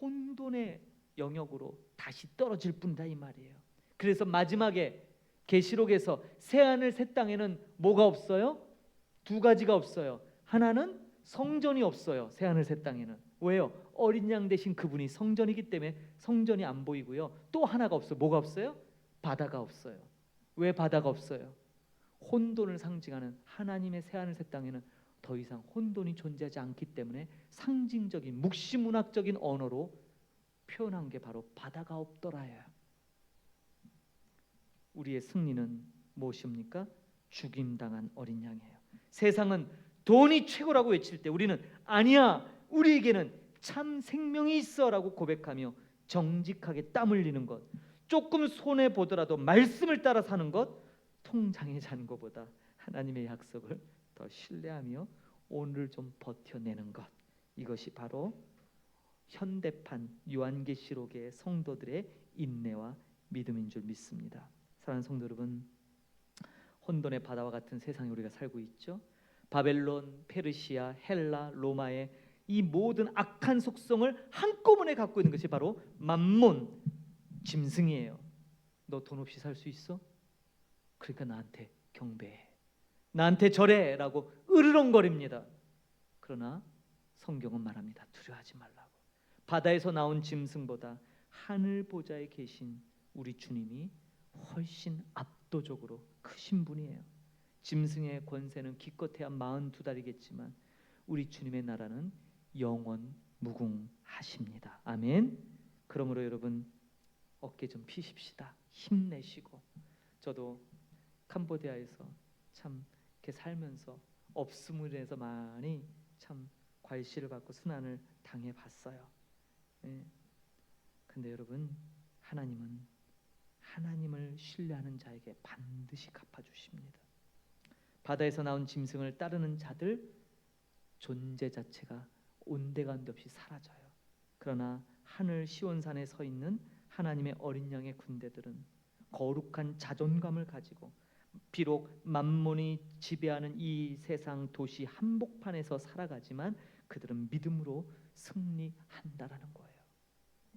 혼돈의 영역으로 다시 떨어질 뿐이다 이 말이에요. 그래서 마지막에 계시록에서 새 하늘 새 땅에는 뭐가 없어요? 두 가지가 없어요. 하나는 성전이 없어요. 새 하늘 새 땅에는. 왜요? 어린 양 대신 그분이 성전이기 때문에 성전이 안 보이고요. 또 하나가 없어요. 뭐가 없어요? 바다가 없어요. 왜 바다가 없어요? 혼돈을 상징하는 하나님의 새 하늘 새 땅에는 더 이상 혼돈이 존재하지 않기 때문에 상징적인 묵시문학적인 언어로 표현한 게 바로 바다가 없더라예요. 우리의 승리는 무엇입니까? 죽임당한 어린 양이에요. 세상은 돈이 최고라고 외칠 때 우리는 아니야, 우리에게는 참 생명이 있어라고 고백하며 정직하게 땀 흘리는 것, 조금 손해 보더라도 말씀을 따라 사는 것, 통장의 잔고보다 하나님의 약속을 더 신뢰하며 오늘 좀 버텨내는 것, 이것이 바로 현대판 요한계시록의 성도들의 인내와 믿음인 줄 믿습니다. 사랑하는 성도 여러분, 혼돈의 바다와 같은 세상에 우리가 살고 있죠. 바벨론, 페르시아, 헬라, 로마의 이 모든 악한 속성을 한꺼번에 갖고 있는 것이 바로 만몬, 짐승이에요. 너 돈 없이 살 수 있어? 그러니까 나한테 경배해, 나한테 절해라고 으르렁거립니다. 그러나 성경은 말합니다. 두려워하지 말라고. 바다에서 나온 짐승보다 하늘 보좌에 계신 우리 주님이 훨씬 압도적으로 크신 분이에요. 짐승의 권세는 기껏해야 42달이겠지만 우리 주님의 나라는 영원 무궁하십니다. 아멘. 그러므로 여러분 어깨 좀 피십시다. 힘내시고. 저도 캄보디아에서 참 이렇게 살면서 없음으로 인해서 많이 참 괄시를 받고 순환을 당해봤어요. 예. 근데 여러분, 하나님은 하나님을 신뢰하는 자에게 반드시 갚아주십니다. 바다에서 나온 짐승을 따르는 자들 존재 자체가 온데간데 없이 사라져요. 그러나 하늘 시온산에 서 있는 하나님의 어린 양의 군대들은 거룩한 자존감을 가지고 비록 만몬이 지배하는 이 세상 도시 한복판에서 살아가지만 그들은 믿음으로 승리한다라는 거예요.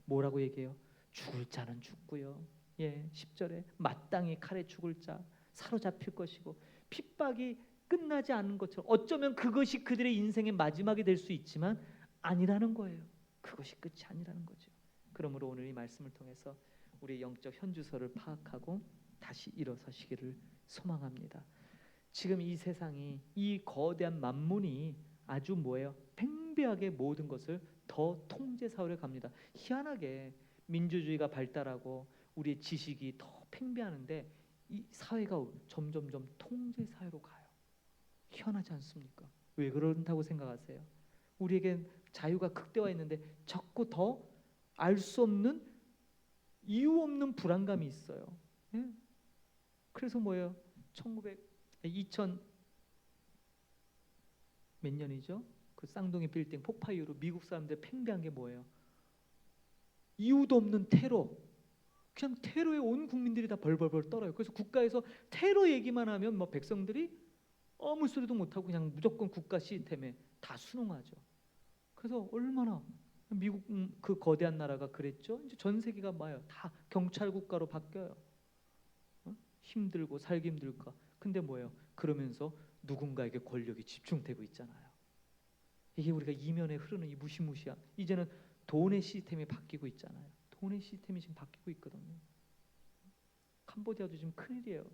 뭐라고 얘기해요? 죽을 자는 죽고요. 예, 10절에 마땅히 칼에 죽을 자 사로잡힐 것이고 핍박이 끝나지 않은 것처럼 어쩌면 그것이 그들의 인생의 마지막이 될 수 있지만 아니라는 거예요. 그것이 끝이 아니라는 거죠. 그러므로 오늘 이 말씀을 통해서 우리의 영적 현주소를 파악하고 다시 일어서시기를 소망합니다. 지금 이 세상이 이 거대한 만몬이 아주 뭐예요? 팽배하게 모든 것을 더 통제 사회를 갑니다. 희한하게 민주주의가 발달하고 우리의 지식이 더 팽배하는데 이 사회가 점점점 통제 사회로 가요. 희한하지 않습니까? 왜 그런다고 생각하세요? 우리에겐 자유가 극대화했는데 자꾸 더 알 수 없는 이유 없는 불안감이 있어요. 예? 그래서 뭐예요? 2000 몇 년이죠? 그 쌍둥이 빌딩 폭파 이후로 미국 사람들 팽배한 게 뭐예요? 이유도 없는 테러. 그냥 테러에 온 국민들이 다 벌벌벌 떨어요. 그래서 국가에서 테러 얘기만 하면 뭐 백성들이 아무 소리도 못하고 그냥 무조건 국가 시스템에 다 순응하죠. 그래서 얼마나 미국 그 거대한 나라가 그랬죠. 이제 전 세계가 뭐예요? 다 경찰 국가로 바뀌어요. 힘들고 살기 힘들까. 근데 뭐예요? 그러면서 누군가에게 권력이 집중되고 있잖아요. 이게 우리가 이면에 흐르는 이 무시무시한 이제는 돈의 시스템이 바뀌고 있잖아요. 돈의 시스템이 지금 바뀌고 있거든요. 캄보디아도 지금 큰일이에요.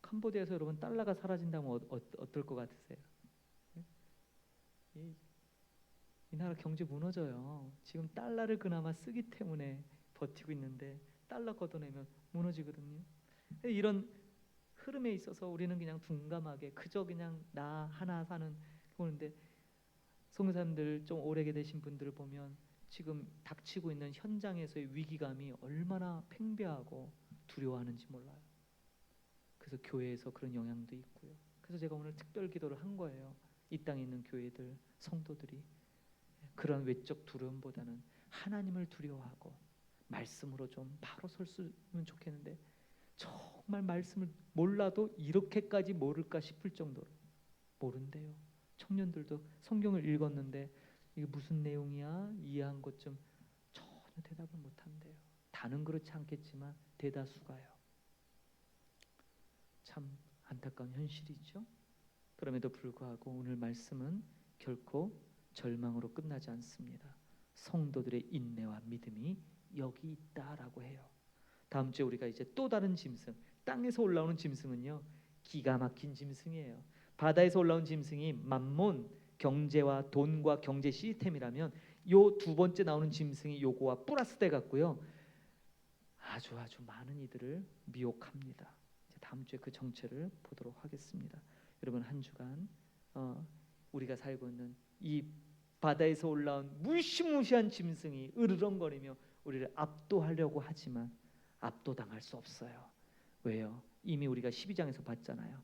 캄보디아에서 여러분 달러가 사라진다면 어떨 것 같으세요? 이 나라 경제 무너져요. 지금 달러를 그나마 쓰기 때문에 버티고 있는데 달러 걷어내면 무너지거든요. 이런 흐름에 있어서 우리는 그냥 둔감하게 그저 그냥 나 하나 사는 보는데 성도사님들 좀 오래 되신 분들을 보면 지금 닥치고 있는 현장에서의 위기감이 얼마나 팽배하고 두려워하는지 몰라요. 그래서 교회에서 그런 영향도 있고요. 그래서 제가 오늘 특별 기도를 한 거예요. 이 땅에 있는 교회들, 성도들이 그런 외적 두려움보다는 하나님을 두려워하고 말씀으로 좀 바로 섰으면 좋겠는데 정말 말씀을 몰라도 이렇게까지 모를까 싶을 정도로 모른대요. 청년들도 성경을 읽었는데 이게 무슨 내용이야? 이해한 것 좀 전혀 대답을 못한대요. 다는 그렇지 않겠지만 대다수가요. 참 안타까운 현실이죠. 그럼에도 불구하고 오늘 말씀은 결코 절망으로 끝나지 않습니다. 성도들의 인내와 믿음이 여기 있다라고 해요. 다음 주에 우리가 이제 또 다른 짐승, 땅에서 올라오는 짐승은요 기가 막힌 짐승이에요. 바다에서 올라온 짐승이 만몬, 경제와 돈과 경제 시스템이라면 요 두 번째 나오는 짐승이 요거와 플러스 돼 갖고요 아주 많은 이들을 미혹합니다. 이제 다음 주에 그 정체를 보도록 하겠습니다. 여러분 한 주간 우리가 살고 있는 이 바다에서 올라온 무시무시한 짐승이 으르렁거리며 우리를 압도하려고 하지만 압도당할 수 없어요. 왜요? 이미 우리가 12장에서 봤잖아요.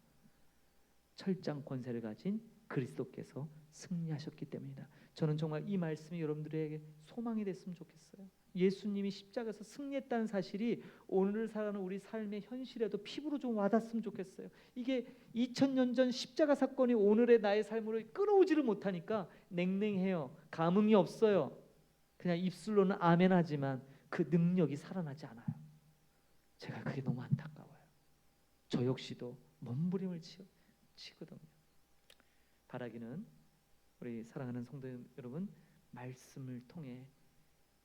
철장 권세를 가진 그리스도께서 승리하셨기 때문이다. 저는 정말 이 말씀이 여러분들에게 소망이 됐으면 좋겠어요. 예수님이 십자가에서 승리했다는 사실이 오늘 살아가는 우리 삶의 현실에도 피부로 좀 와닿았으면 좋겠어요. 이게 2000년 전 십자가 사건이 오늘의 나의 삶으로 끌어오지를 못하니까 냉랭해요. 감흥이 없어요. 그냥 입술로는 아멘 하지만 그 능력이 살아나지 않아요. 제가 그게 너무 안타까워요. 저 역시도 몸부림을 치거든요. 바라기는 우리 사랑하는 성도 여러분 말씀을 통해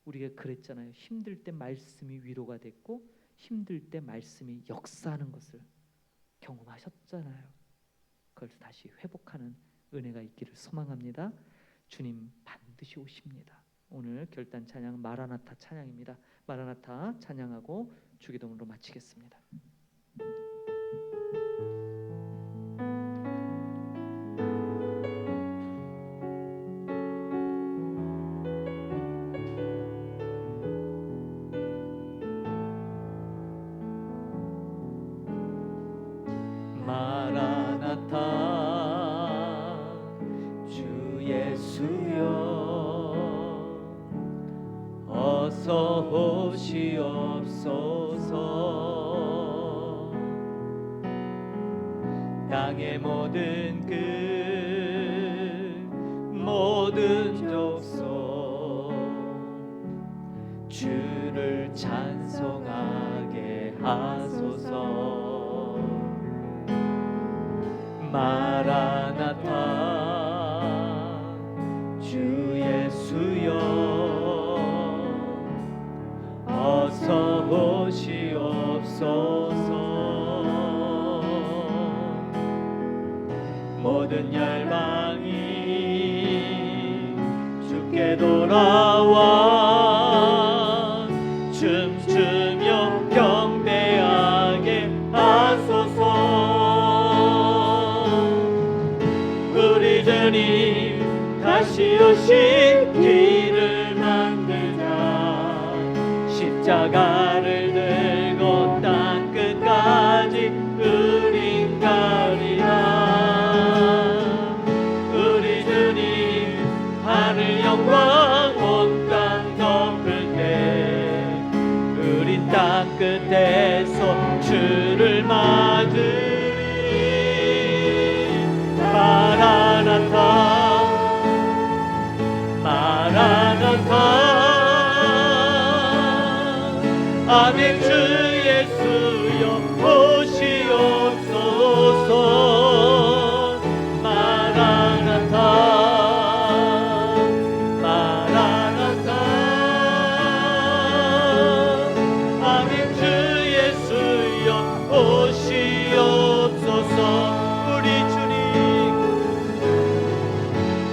우리가 그랬잖아요. 힘들 때 말씀이 위로가 됐고 힘들 때 말씀이 역사하는 것을 경험하셨잖아요. 그걸 다시 회복하는 은혜가 있기를 소망합니다. 주님 반드시 오십니다. 오늘 결단 찬양 마라나타 찬양입니다. 마라나타 찬양하고 주기도문으로 마치겠습니다. 마라나타 주 예수여 어서 오시옵소서. 땅의 모든 끝 모든 족속 주를 찬송하게 하소서. 마라나타 주 예수여 어서 오시옵소서. 모든 열방이 주께 돌아와 춤추며 경배하게 하소서. 우리 주님 다시 오신 길을 만들자. 십자가를 들고 땅 끝까지 우린 가리라. 우리 주님 하늘 영광 온 땅 덮을 때 우린 땅 끝에서 주를 맞으리. 마라나타 마라나타 아멘. 주 예수여 오시옵소서. 마라나타 마라나타 아멘. 주 예수여 오시옵소서.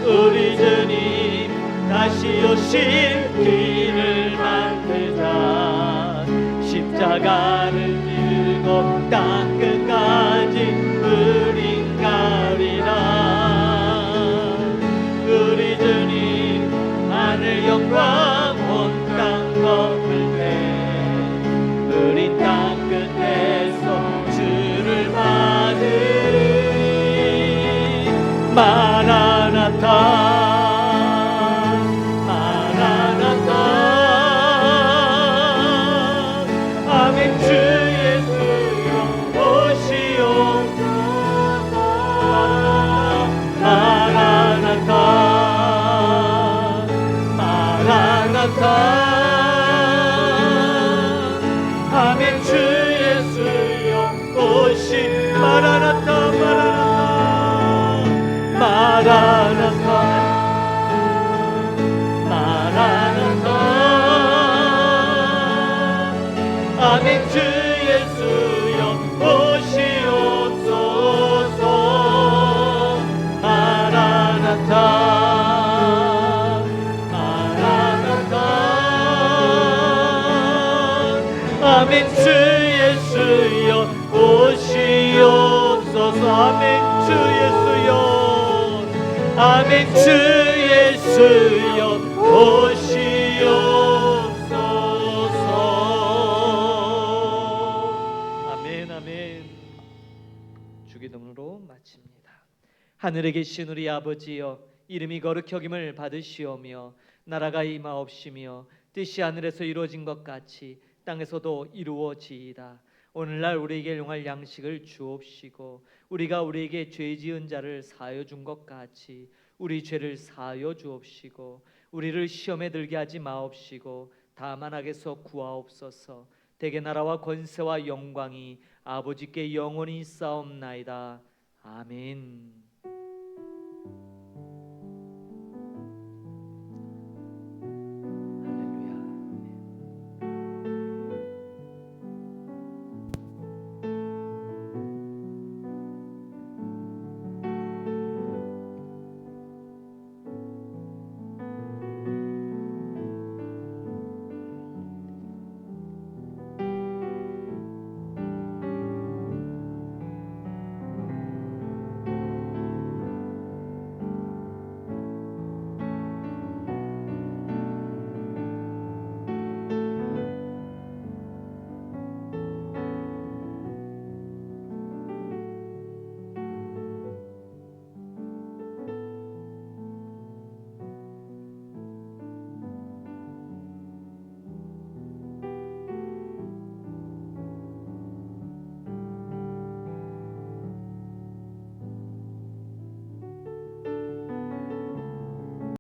우리 주님 다시 오실 길을 만들자. 십자가를 들고 땅 끝까지 우리 아멘. 주 예수여 오시옵소서. 마라나타 마라나타. 아멘. 주 예수여 오시옵소서. 아멘. 주 예수여. 아멘. 주 예수여 오시옵소서. 아멘. 아멘. 주기도문으로 마칩니다. 하늘에 계신 우리 아버지여, 이름이 거룩히 여김을 받으시오며 나라가 임하옵시며 뜻이 하늘에서 이루어진 것 같이 땅에서도 이루어지이다. 오늘날 우리에게 일용할 양식을 주옵시고 우리가 우리에게 죄 지은 자를 사하여 준 것 같이 우리 죄를 사하여 주옵시고 우리를 시험에 들게 하지 마옵시고 다만 악에서 구하옵소서. 대개 나라와 권세와 영광이 아버지께 영원히 있사옵나이다. 아멘.